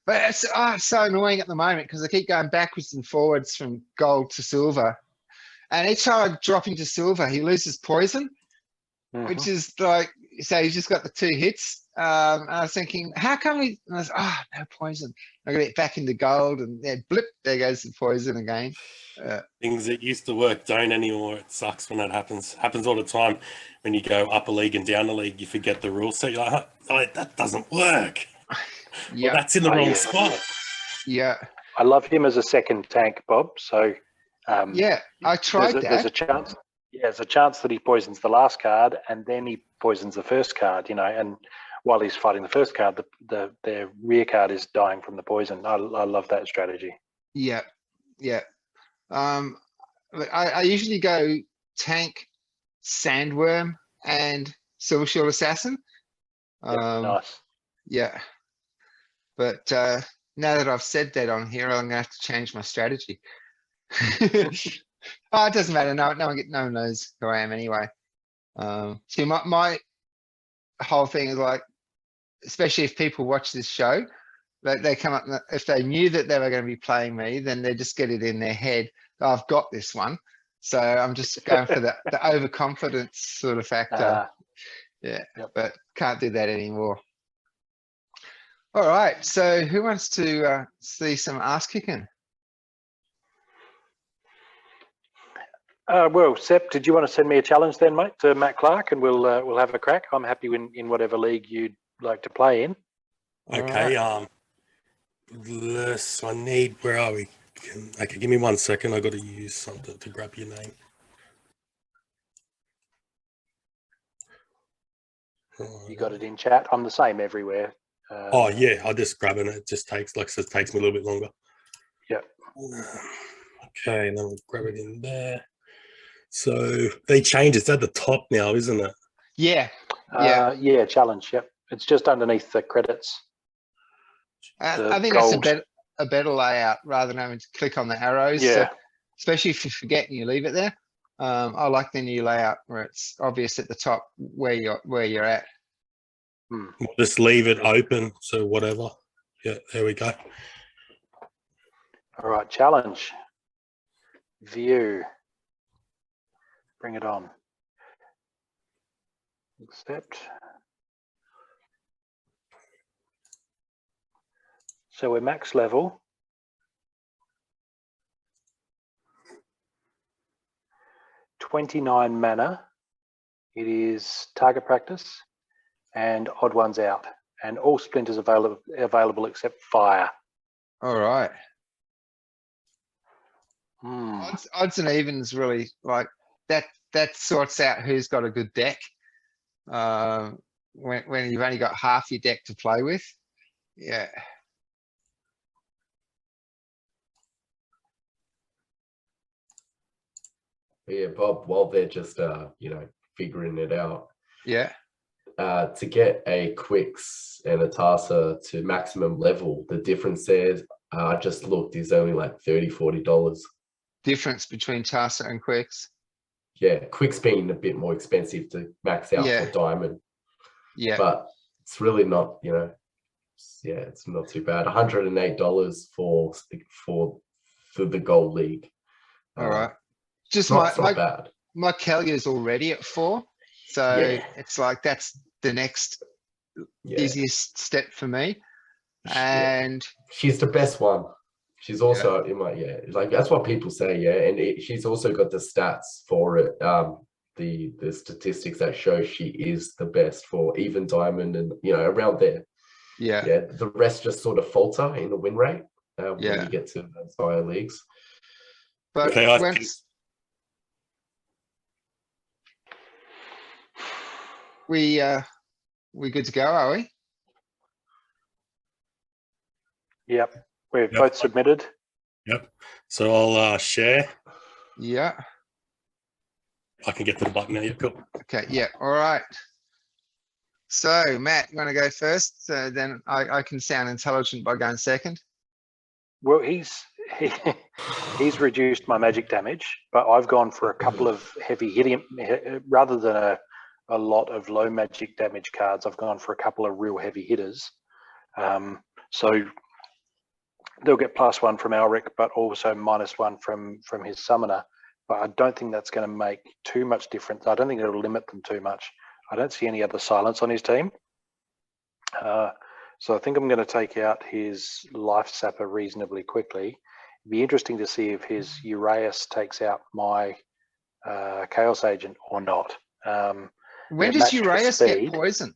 But it's so annoying at the moment because I keep going backwards and forwards from gold to silver. And each time I drop into silver, he loses poison, which is like, so he's just got the 2 hits. And I was thinking, how come and I was, no poison. I got it back into gold and then blip, there goes the poison again. Things that used to work don't anymore. It sucks when that happens. Happens all the time when you go up a league and down a league. You forget the rules, so you're like, oh, that doesn't work. Yeah, well, that's in the wrong spot. Yeah, I love him as a second tank, Bob. So yeah, I tried that. There's a chance. Yeah, there's a chance that he poisons the last card and then he poisons the first card. And while he's fighting the first card, their rear card is dying from the poison. I love that strategy. Yeah, yeah. I usually go tank, sandworm, and Silver Shield Assassin. Nice. Yeah, but now that I've said that on here, I'm gonna have to change my strategy. It doesn't matter. No one knows who I am anyway. See, my whole thing is like, especially if people watch this show, they come up, if they knew that they were going to be playing me, then they just get it in their head. I've got this one. So I'm just going for the overconfidence sort of factor. Yeah, but can't do that anymore. All right. So who wants to see some ass kicking? Well, Sepp, did you want to send me a challenge then, mate, to Matt Clark, and we'll have a crack. I'm happy in whatever league you'd like to play in. Okay. I need. Where are we? Okay, give me 1 second. I got to use something to grab your name. You got it in chat. I'm the same everywhere. Oh yeah, I'll just grab it. It just takes, like I said, takes me a little bit longer. Yep. Okay, and then we'll grab it in there. So they changed. It's at the top now, isn't it? Yeah. Yeah, challenge. Yep. It's just underneath the credits. I think gold. that's a better layout rather than having to click on the arrows. Yeah. So, especially if you forget and you leave it there. I like the new layout where it's obvious at the top where you're at. We'll just leave it open. So whatever. Yeah, there we go. All right, challenge. View. Bring it on. Accept. So we're max level. $29 mana. It is target practice and odd ones out, and all splinters available except fire. All right. Hmm. Odds and evens really like that sorts out who's got a good deck. When you've only got half your deck to play with. Yeah. Yeah, Bob, while they're just figuring it out, Yeah. to get a Quicks and a Tarsa to maximum level, the difference there, I just looked, is only like $30-40. Difference between Tarsa and Quicks. Yeah, Quicks being a bit more expensive to max out Yeah. for Diamond. Yeah. But it's really not, it's not too bad. $108 for the Gold League. All right. Just It's not bad. my Kellier's already at 4. So Yeah. it's like that's the next easiest step for me. And she's the best one. She's also in my like that's what people say, and she's also got the stats for it. The statistics that show she is the best for even Diamond and around there. Yeah. The rest just sort of falter in the win rate when you get to those higher leagues. But Okay, we good to go, are we? Yep. We've both submitted. Yep. So I'll share. Yeah. I can get to the button now. Yeah, cool. Okay. Yeah. All right. So Matt, you want to go first? Then I can sound intelligent by going second. Well, he's reduced my magic damage, but I've gone for a couple of heavy hitting rather than a lot of low magic damage cards. I've gone for a couple of real heavy hitters. So they'll get +1 from Elric, but also -1 from his summoner. But I don't think that's going to make too much difference. I don't think it'll limit them too much. I don't see any other silence on his team. So I think I'm going to take out his Life Sapper reasonably quickly. It'd be interesting to see if his Uraeus takes out my Chaos Agent or not. When does Uraeus get poison?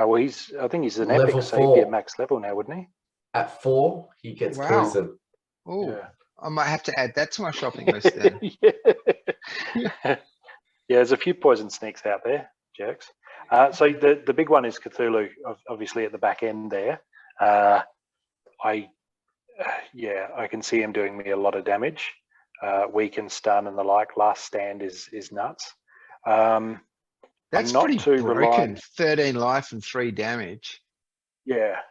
Well, I think he's an Level epic, so he'd be 4. at max level now, wouldn't he? At 4, he gets poison. Oh, Yeah. I might have to add that to my shopping list then. Yeah, there's a few poison sneaks out there, jerks. So the big one is Cthulhu, obviously at the back end there. I can see him doing me a lot of damage. Weaken, stun, and the like. Last Stand is nuts. That's not pretty too broken. reliant. 13 life and 3 damage. Yeah,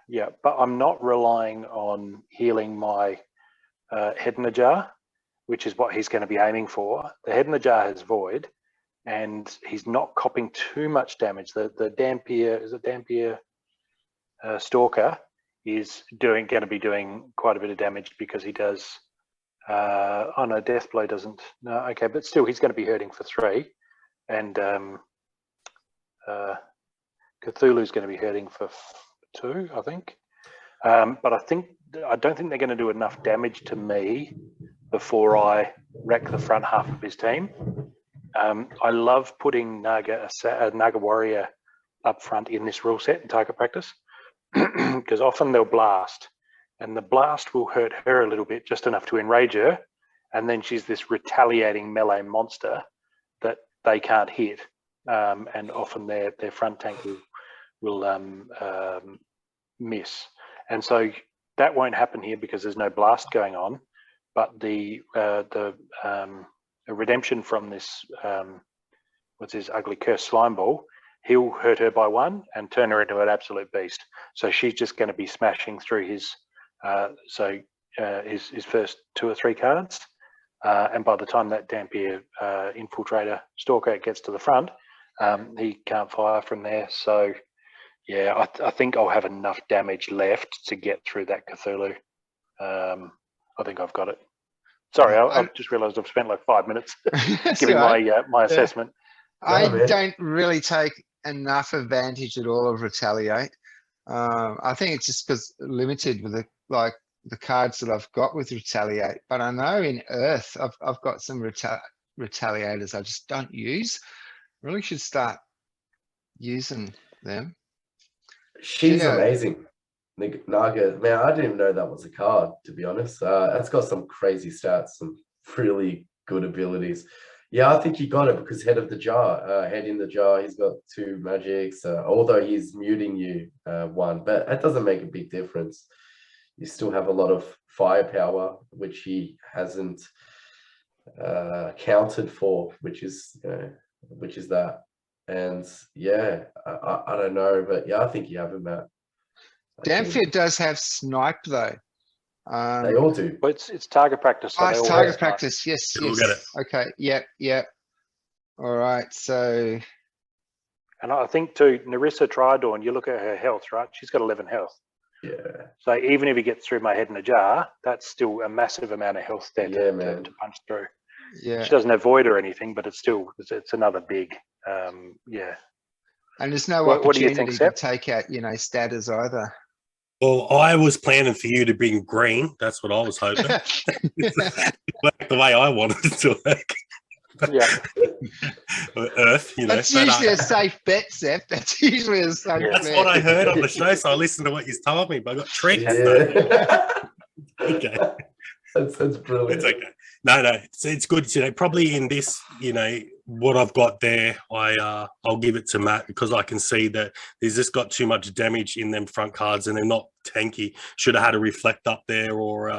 but I'm not relying on healing my Head in a Jar, which is what he's going to be aiming for. The Head in a Jar has Void, and he's not copping too much damage. The Dampier Stalker is going to be doing quite a bit of damage because he does. Oh no, Deathblow doesn't. No, okay, but still, he's going to be hurting for 3, and Cthulhu's going to be hurting for 2, I think. But I don't think they're going to do enough damage to me before I wreck the front half of his team. I love putting Naga Warrior up front in this rule set in target practice because often they'll blast, and the blast will hurt her a little bit, just enough to enrage her, and then she's this retaliating melee monster that they can't hit, and often their front tank will miss. And so that won't happen here because there's no blast going on. But the redemption from this, what's his ugly cursed slime ball, he'll hurt her by 1 and turn her into an absolute beast. So she's just going to be smashing through his first 2 or 3 cards. And by the time that Dampier Infiltrator Stalker gets to the front, he can't fire from there. So yeah, I think I'll have enough damage left to get through that Cthulhu. I think I've got it. Sorry, I've just realised I've spent like 5 minutes giving my assessment. I don't really take enough advantage at all of Retaliate. I think it's just because limited with the cards that I've got with Retaliate. But I know in Earth I've got some Retaliators I just don't use. Really should start using them. She's amazing. Naga, man, I didn't even know that was a card, to be honest. That's got some crazy stats, some really good abilities. Yeah, I think he got it because head in the jar, he's got 2 magics, although he's muting you 1, but that doesn't make a big difference. You still have a lot of firepower, which he hasn't counted for, which is that. And yeah, I don't know, but yeah, I think you have him, Matt. Damphia does have snipe though. They all do. Well, it's target practice. So Oh, they it's all target have snipe. practice. Yes, Yeah, we'll yes. get it. Okay. Yep. All right. So And I think too, Narissa Tridorn, you look at her health, right? She's got 11 health. Yeah. So even if he gets through my head in a jar, that's still a massive amount of health there to punch through. yeah, She doesn't have void or anything, but it's another big, yeah. and there's no What do you opportunity think, to Seb? take out, statters either. Well, I was planning for you to bring green. That's what I was hoping. It worked the way I wanted it to work. Yeah. Earth, That's but, usually a safe bet, Seth. That's usually a safe bet. that's what I heard on the show, so I listened to what you told me, but I got tricked. Yeah. Okay. That's brilliant. It's okay. No, it's good. Probably in this, what I've got there, I'll give it to Matt because I can see that there's just got too much damage in them front cards and they're not tanky. Should have had a reflect up there or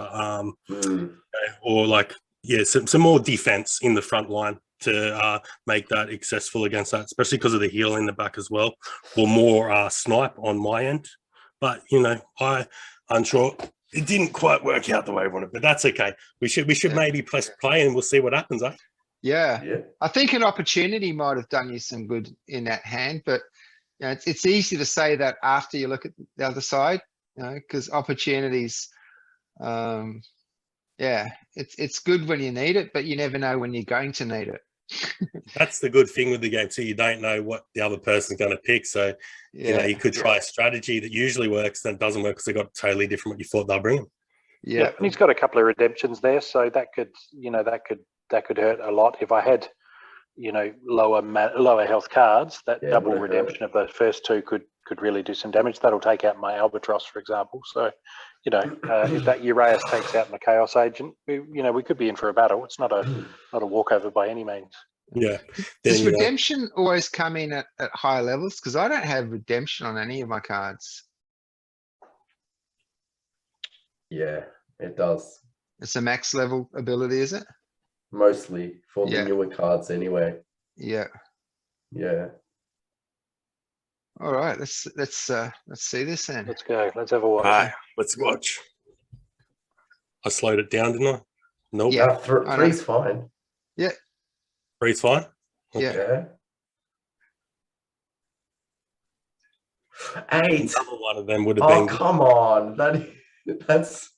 some more defense in the front line to make that successful against that, especially because of the heal in the back as well, or more snipe on my end. But I'm sure it didn't quite work out the way I wanted, but that's okay. We should maybe press play and we'll see what happens, eh? Yeah. Yeah. I think an opportunity might have done you some good in that hand, but it's easy to say that after you look at the other side, because opportunities, it's good when you need it, but you never know when you're going to need it. That's the good thing with the game too. You don't know what the other person's going to pick, so you could try a strategy that usually works, then doesn't work because they got totally different what you thought they'll bring them. Yeah. And he's got a couple of redemptions there, so that could hurt a lot. If I had, lower health cards, that double redemption of those first 2 could really do some damage. That'll take out my Albatross, for example. So, if that Uraeus takes out my Chaos Agent, we could be in for a battle. It's not a walkover by any means. Yeah. Does redemption always come in at higher levels? Because I don't have redemption on any of my cards. Yeah, it does. It's a max level ability, is it? Mostly for the newer cards anyway. Yeah. Yeah. All right, let's see this then. Let's go. Let's have a watch. All right, let's watch. I slowed it down, didn't I? Nope. Yeah. 3's fine. Yeah. 3's fine. Yeah. Okay. 8. Another one of them would have been. Oh, come on. That's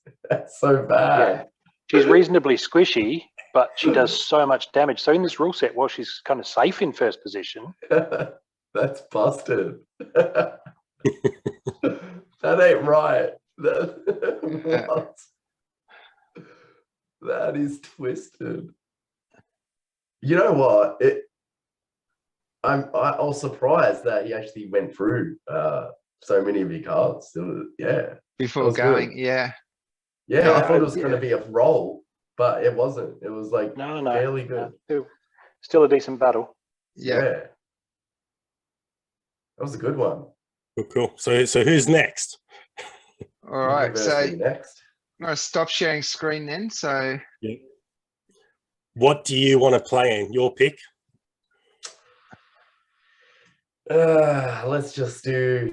so bad. Yeah. She's reasonably squishy, but she does so much damage. So in this rule set, while she's kind of safe in first position, that's busted. That ain't right. What? That is twisted. You know what? I was surprised that he actually went through so many of your cards. Before going, good. yeah. Yeah, I thought it was going to be a roll, but it wasn't. It was like no, fairly good. Still a decent battle. Yeah. That was a good one. Cool. So who's next? All right. So next. I'm gonna stop sharing screen then. So What do you want to play in? Your pick. Let's just do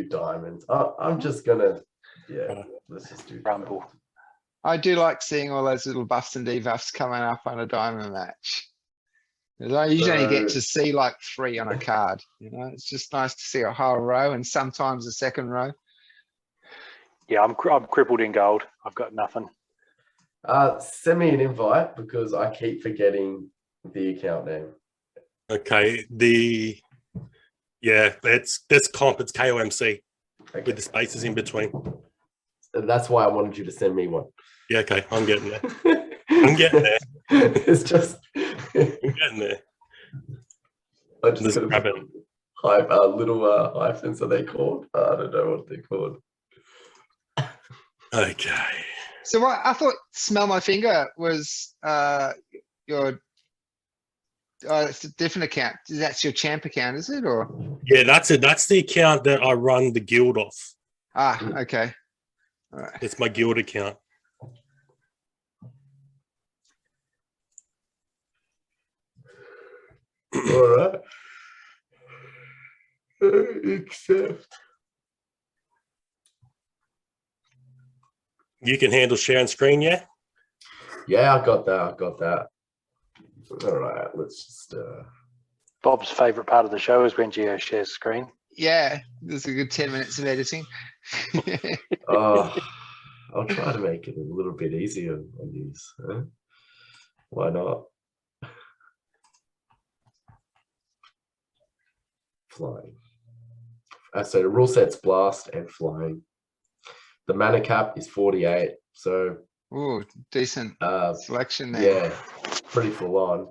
diamonds. I'm just gonna let's just do Rumble. I do like seeing all those little buffs and debuffs coming up on a diamond match. 'Cause I usually only get to see like 3 on a card. It's just nice to see a whole row and sometimes a second row. Yeah, I'm crippled in gold. I've got nothing. Send me an invite because I keep forgetting the account name. Okay. That's comp. It's KOMC with the spaces in between. That's why I wanted you to send me one. Yeah. Okay. I'm getting there. I'm getting there. It's just I'm getting there. I just Just grab it. little hyphens are they called? I don't know what they're called. Okay. So what I thought smell my finger was your it's a different account. That's your champ account, is it? Or Yeah, that's it. That's the account that I run the guild off. okay. All right. It's my guild account. All right. Except You can handle sharing screen, yeah? yeah, I got that. All right, let's just Bob's favourite part of the show is when Geo shares screen. Yeah, there's a good 10 minutes of editing. I'll try to make it a little bit easier on these. Huh? Why not? Flying. So the rule set's blast and flying. The mana cap is 48, so Ooh, decent selection there. yeah, pretty full on.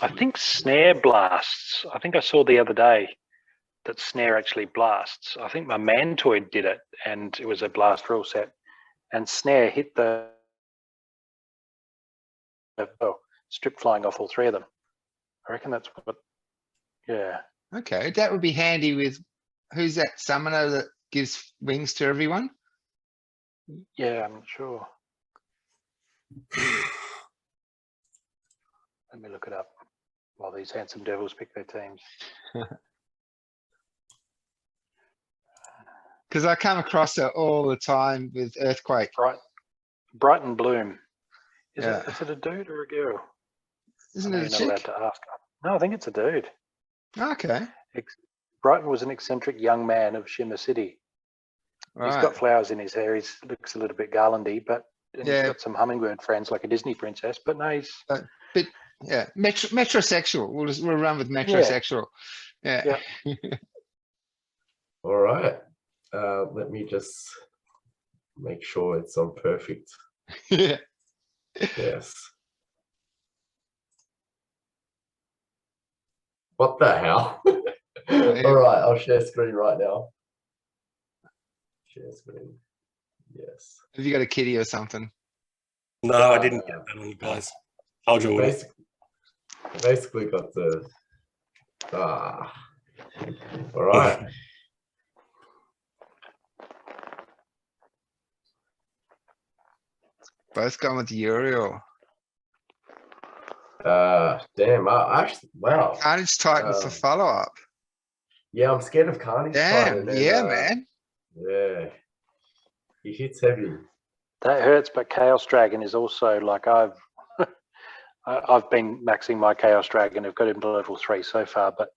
I think snare blasts. I think I saw the other day that snare actually blasts. I think my Mantoid did it, and it was a blast rule set. And snare hit the strip flying off all three of them. I reckon that's what. Yeah. Okay, that would be handy with who's that summoner that gives wings to everyone? Yeah, I'm not sure. Let me look it up while these handsome devils pick their teams. Because I come across it all the time with Earthquake. Brighton Bloom. Is Yeah. it a dude or a girl? Isn't I know it a you're not chick? allowed to ask. No, I think it's a dude. Okay, Brighton was an eccentric young man of Shimmer City. He's right. got flowers in his hair. He looks a little bit garlandy, but and Yeah. he's got some hummingbird friends like a Disney princess. But no, he's Yeah, metrosexual. We'll run with metrosexual. Yeah. All right. Let me just make sure it's on perfect. Yeah. Yes. What the hell? All right, I'll share screen right now. Share screen. Yes. Have you got a kitty or something? No, I didn't get that on you guys. Told you I wouldn't. Basically got the all right. Both going with Uriel. Damn, I actually wow. Carnage Titan for follow-up. Yeah, I'm scared of Carnage Damn, Titan. yeah, man. Yeah. He hits heavy. that hurts. But Chaos Dragon is also like I've been maxing my Chaos Dragon. I've got him to level 3 so far, but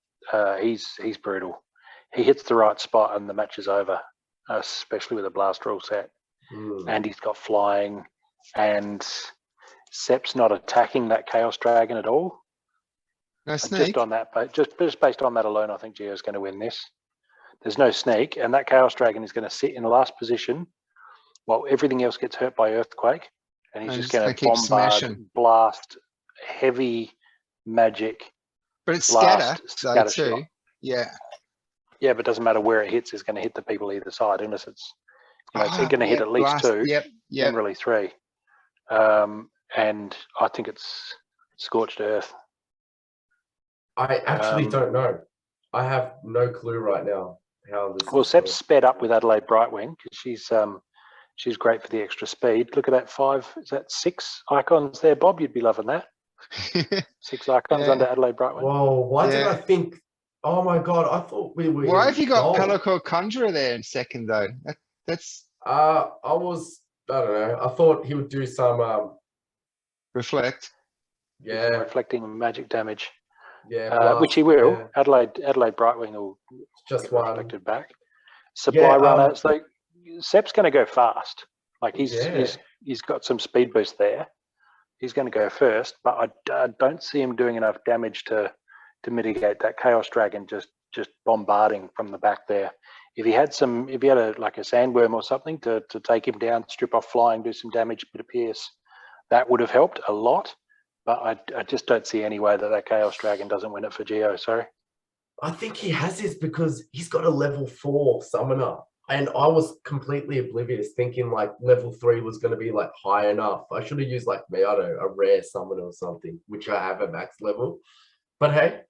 he's brutal. He hits the right spot and the match is over, especially with a blast rule set. And he's got flying, and Sep's not attacking that Chaos Dragon at all. No And sneak. just on that, but just based on that alone, I think Geo's going to win this. There's no sneak, and that Chaos Dragon is going to sit in the last position while everything else gets hurt by Earthquake, and he's And just he's going gonna to keep bombard, smashing. blast, heavy magic. But it's blast, scatter, though, scatter too. shot. Yeah. Yeah, but it doesn't matter where it hits; it's going to hit the people either side, unless it's it's going to hit yeah, at least blast. 2, Yep. generally 3. And I think it's scorched earth. I actually don't know. I have no clue right now how this. Well, is Sep's going. sped up with Adelaide Brightwing because she's great for the extra speed. Look at that 6 icons there, Bob. You'd be loving that. 6 icons Yeah. under Adelaide Brightwing. Whoa! Why did Yeah. I think? Oh my god! I thought we were. Why in have you got gold. Pellicle Conjurer there in second, though? That's I don't know. I thought he would do some. reflect. Some Yeah. reflecting magic damage, Yeah. which he will. Yeah. Adelaide Brightwing will Just get one. reflected back. Supply runner. So Sep's going to go fast. Like he's got some speed boost there. He's going to go first, but I don't see him doing enough damage to mitigate that Chaos Dragon just bombarding from the back there. If he had a sandworm or something to take him down, strip off flying, do some damage, bit of pierce, that would have helped a lot. But I just don't see any way that Chaos Dragon doesn't win it for Geo. Sorry. I think he has this because he's got a level 4 summoner. And I was completely oblivious, thinking like level 3 was going to be like high enough. I should have used like Meowdo, a rare summon or something, which I have at max level. But hey,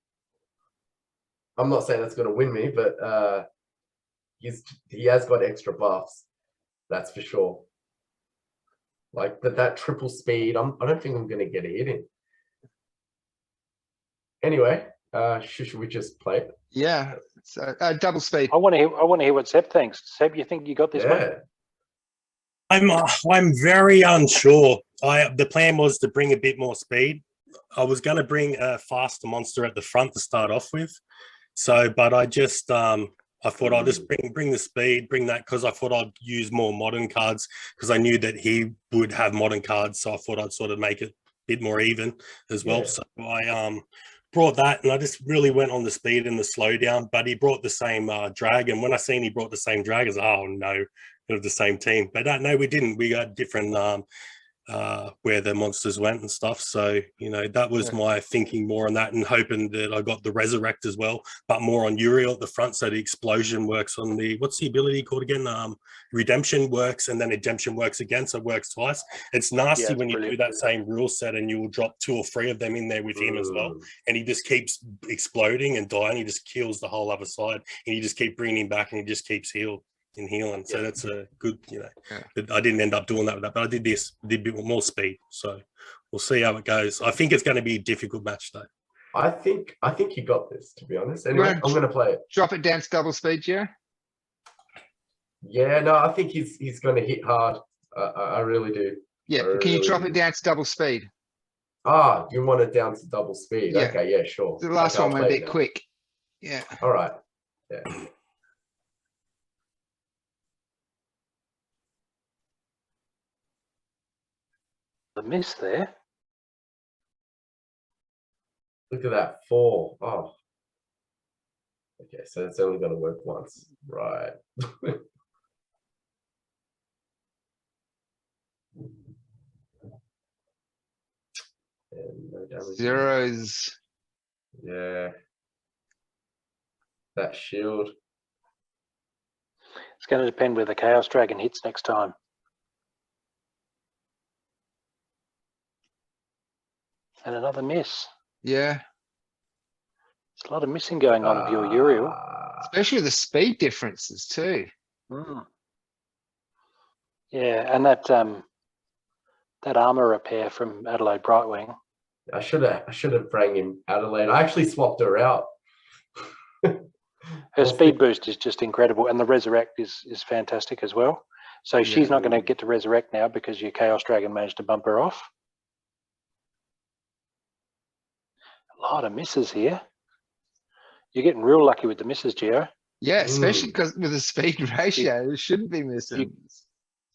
I'm not saying that's going to win me, but he has got extra buffs. That's for sure. Like that triple speed, I don't think I'm going to get a hit in. Anyway, should we just play it? Yeah. So double speed. I want to hear what Seb thinks. Seb, you think you got this one? I'm very unsure. The plan was to bring a bit more speed. I was going to bring a faster monster at the front to start off with. So, but I just I thought I'll just bring the speed, bring that, because I thought I'd use more modern cards because I knew that he would have modern cards. So I thought I'd sort of make it a bit more even as well. So I brought that, and I just really went on the speed and the slowdown. But he brought the same drag, and when I seen he brought the same drag, I was oh no, of the same team. But no, we didn't. We got different where the monsters went and stuff. So, you know, that was my thinking more on that, and hoping that I got the Resurrect as well, but more on Uriel at the front. So the explosion works on the, what's the ability called again? Redemption works, and then Redemption works again. So it works twice. It's nasty when you do that same rule set and you will drop 2 or 3 of them in there with him as well. And he just keeps exploding and dying. He just kills the whole other side, and you just keep bringing him back, and he just keeps healing. So that's a good, you know, I didn't end up doing that with that, but I did a bit more speed. So we'll see how it goes. I think it's going to be a difficult match though. I think you got this, to be honest. Anyway, I'm going to play it. Drop it down to double speed, Gio. Yeah, no, I think he's going to hit hard. I really do. Yeah, can you drop it down to double speed? You want it down to double speed? Yeah. Okay, yeah, sure. The last one went a bit quick. Yeah. All right. Yeah. The miss there. Look at that 4. Oh. Okay, so it's only going to work once. Right. And no damage. Zeros. Yeah. That shield. It's going to depend where the Chaos Dragon hits next time. And another miss. Yeah. There's a lot of missing going on with your Uriel. Especially the speed differences too. Yeah, and that armor repair from Adelaide Brightwing. I should have bring him Adelaide. I actually swapped her out. Her speed boost is just incredible, and the Resurrect is fantastic as well. So she's not going to get to Resurrect now because your Chaos Dragon managed to bump her off. A lot of misses here. You're getting real lucky with the misses, Gio. Yeah, especially because with the speed ratio, it shouldn't be missing.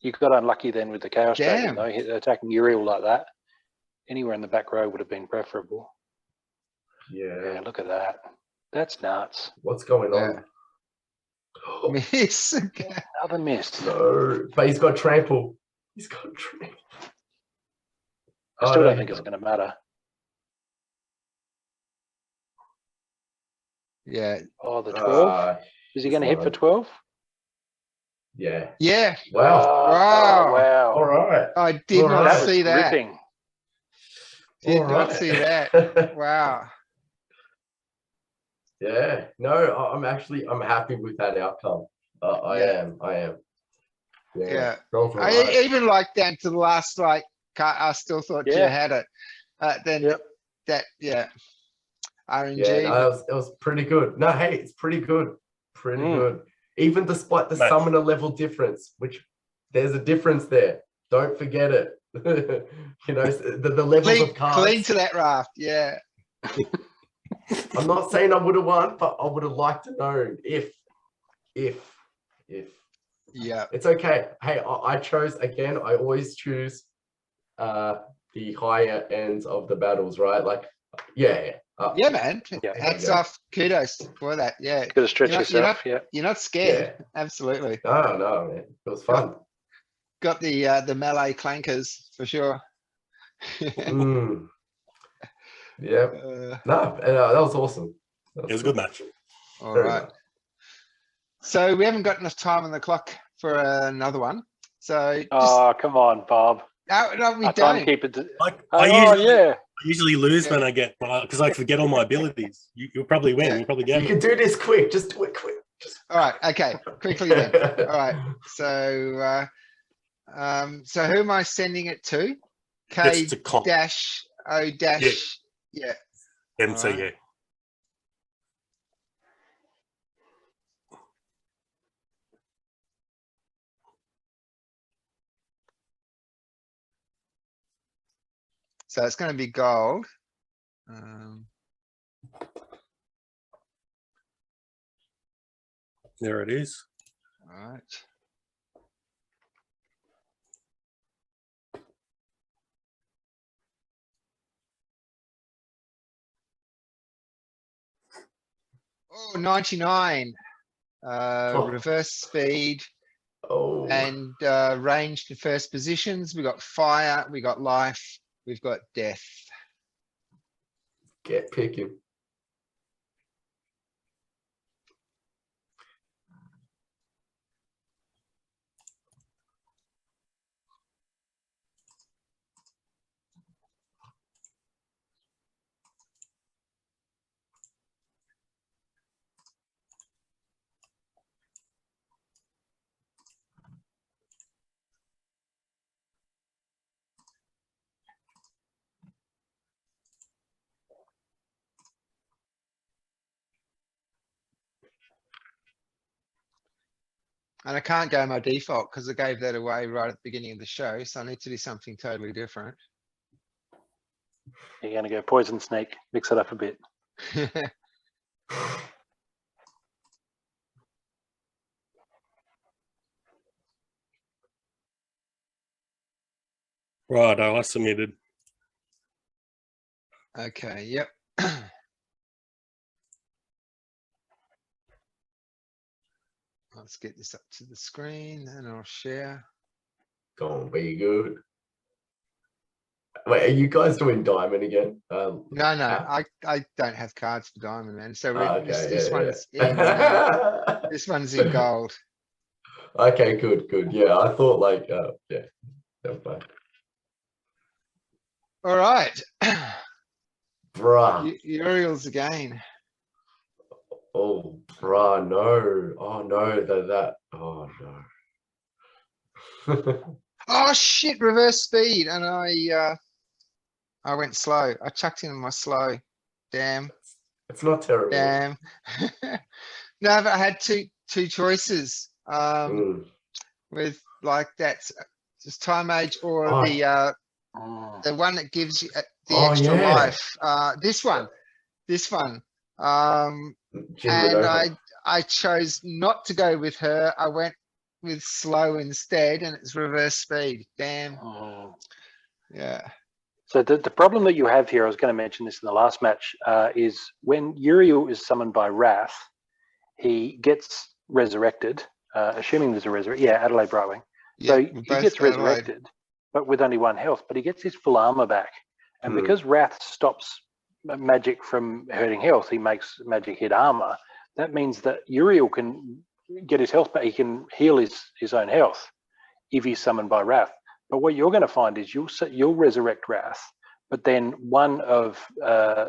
You got unlucky then with the Chaos Dragon, though. Attacking Uriel like that. Anywhere in the back row would have been preferable. Yeah, look at that. That's nuts. What's going on? Miss. Another miss. No, but he's got trample. He's got trample. I still don't think it's going to matter. Yeah. Oh, the 12. Is he going to hit for 12? Yeah. Yeah. Wow. Wow. All right. I did not see that. Ripping. Did not see that. Wow. Yeah. No, I'm happy with that outcome. I am. Yeah. I even like down to the last I still thought you had it. Then RNG. Yeah, no, it was pretty good. No, hey, it's pretty good. Pretty good. Even despite the summoner level difference, which there's a difference there. Don't forget it. You know, the levels of cards. Clean to that raft, yeah. I'm not saying I would have won, but I would have liked to know if. Yeah. It's okay. Hey, I chose again. I always choose the higher ends of the battles, right? Like, yeah, man. Hats off, kudos for that. Yeah. Got to stretch yourself. You're not scared. Yeah. Absolutely. No, man. It was fun. Got the melee clankers for sure. Yeah. No, that was awesome. It was a good match. All right. So we haven't got enough time on the clock for another one. So just, Oh, come on, Bob. no, we I try and don't. keep it. I Yeah. usually lose Yeah. when I get because I forget all my abilities. You'll probably win. Yeah. You'll probably You get can me. do this quick. Just do it quick. All right. Okay. Quickly then. All right. So, so who am I sending it to? K Just to comp. dash O dash. Yeah. MC, Alright. yeah. So it's going to be gold. There it is. All right. Oh, 99. Reverse speed Oh, and range to first positions. We got fire, we got life, we've got death. get picking. And I can't go my default because I gave that away right at the beginning of the show. So I need to do something totally different. You're going to go poison snake. Mix it up a bit. Right, I submitted. Okay, yep. Let's get this up to the screen and I'll share. Gonna be good. Wait, are you guys doing diamond again? No, App? I don't have cards for diamond, man. So Okay, this yeah, one's yeah. in this one's in gold. Okay, good. Yeah, I thought like, yeah, never mind. All right. Bruh. Uriel's again. Oh, bruh, no. Oh no, that. Oh no. Oh shit, reverse speed. And I went slow. I chucked in my slow. Damn. It's not terrible. Damn. No, but I had two choices. With like that's just time age or Oh. the one that gives you the Oh, extra yeah. life. This one. And I chose not to go with her. I went with slow instead, and it's reverse speed. Damn. Yeah. So the problem that you have here, I was going to mention this in the last match, is when Uriel is summoned by Wrath, he gets resurrected, assuming there's a resurrection. Yeah, Adelaide Brightwing. So Yeah, he gets resurrected, but with only 1 health, but he gets his full armor back. And because Wrath stops magic from hurting health, he makes magic hit armor. That means that Uriel can get his health back. He can heal his own health if he's summoned by Wrath. But what you're going to find is you'll resurrect Wrath, but then one of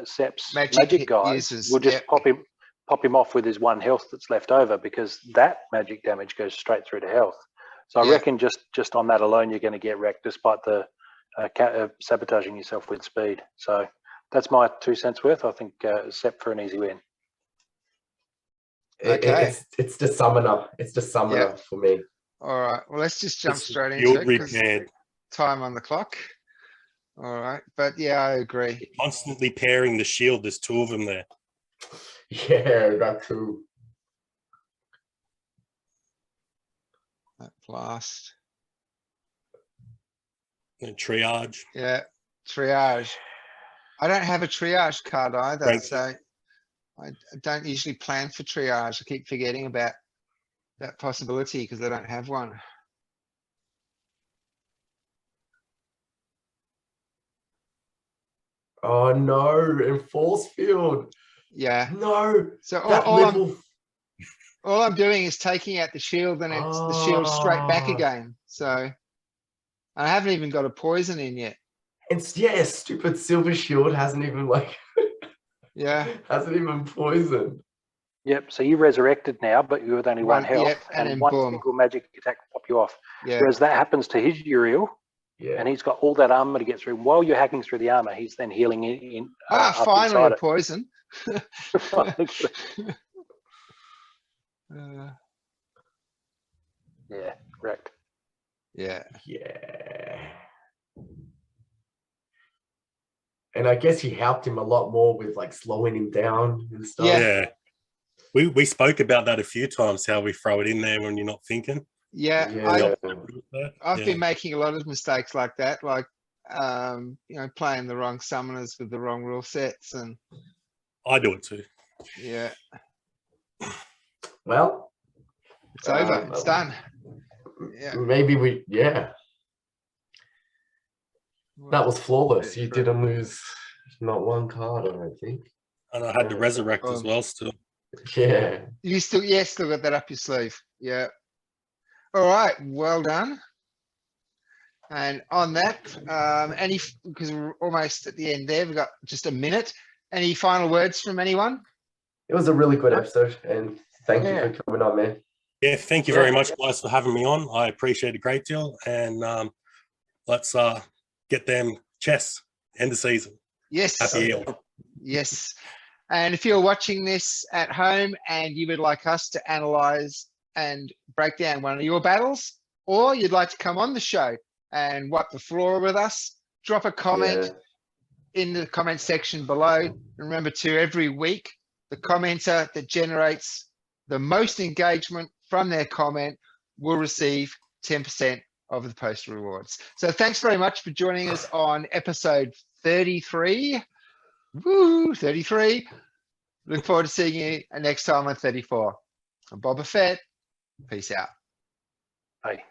Sep's magic guys will just pop him off with his 1 health that's left over, because that magic damage goes straight through to health. So I reckon just on that alone, you're going to get wrecked, despite the sabotaging yourself with speed. So that's my 2 cents worth. I think Sep for an easy win. It's the summoner. It's the summoner for me. All right. Well, let's just jump straight into it. Repaired. Time on the clock. All right. But yeah, I agree. Constantly pairing the shield. There's 2 of them there. Yeah, that too. That blast. And triage. Yeah. Triage. I don't have a triage card either, Right. so I don't usually plan for triage. I keep forgetting about that possibility because I don't have one. Oh no, in force field. Yeah. No. So That all level. all I'm doing is taking out the shield and it's the shield straight back Oh. again. So I haven't even got a poison in yet. It's yeah, stupid silver shield hasn't even like Yeah. hasn't even poisoned. Yep. So you resurrected now, but you're with only one health, Yep, and then one boom. single magic attack will pop you off. Yeah. Whereas that happens to his Uriel, Yeah. and he's got all that armor to get through. While you're hacking through the armor, he's then healing in up Finally a inside poison. it. Yeah, correct. Yeah. Yeah. And I guess he helped him a lot more with like slowing him down and stuff. Yeah. Yeah. We spoke about that a few times, how we throw it in there when you're not thinking. Yeah. Yeah. I've Yeah. been making a lot of mistakes like that, like playing the wrong summoners with the wrong rule sets, and I do it too. yeah, Well, it's over. It's done. Yeah. maybe that was flawless. You didn't lose not one card, I don't think. And I had to resurrect as well still. Yeah. You still got that up your sleeve. Yeah. All right. Well done. And on that, because we're almost at the end there, we've got just a minute. Any final words from anyone? It was a really good episode, and thank you for coming on, man. Yeah, thank you very much, guys, for having me on. I appreciate it a great deal. And let's get them chess end of season. Yes. Happy Eel. Yes. And if you're watching this at home and you would like us to analyze and break down one of your battles, or you'd like to come on the show and wipe the floor with us, drop a comment in the comment section below. And remember to, every week, the commenter that generates the most engagement from their comment will receive 10% of the post rewards. So thanks very much for joining us on episode 33. Woo, 33. Look forward to seeing you next time on 34. I'm Boba Fett. Peace out. Bye.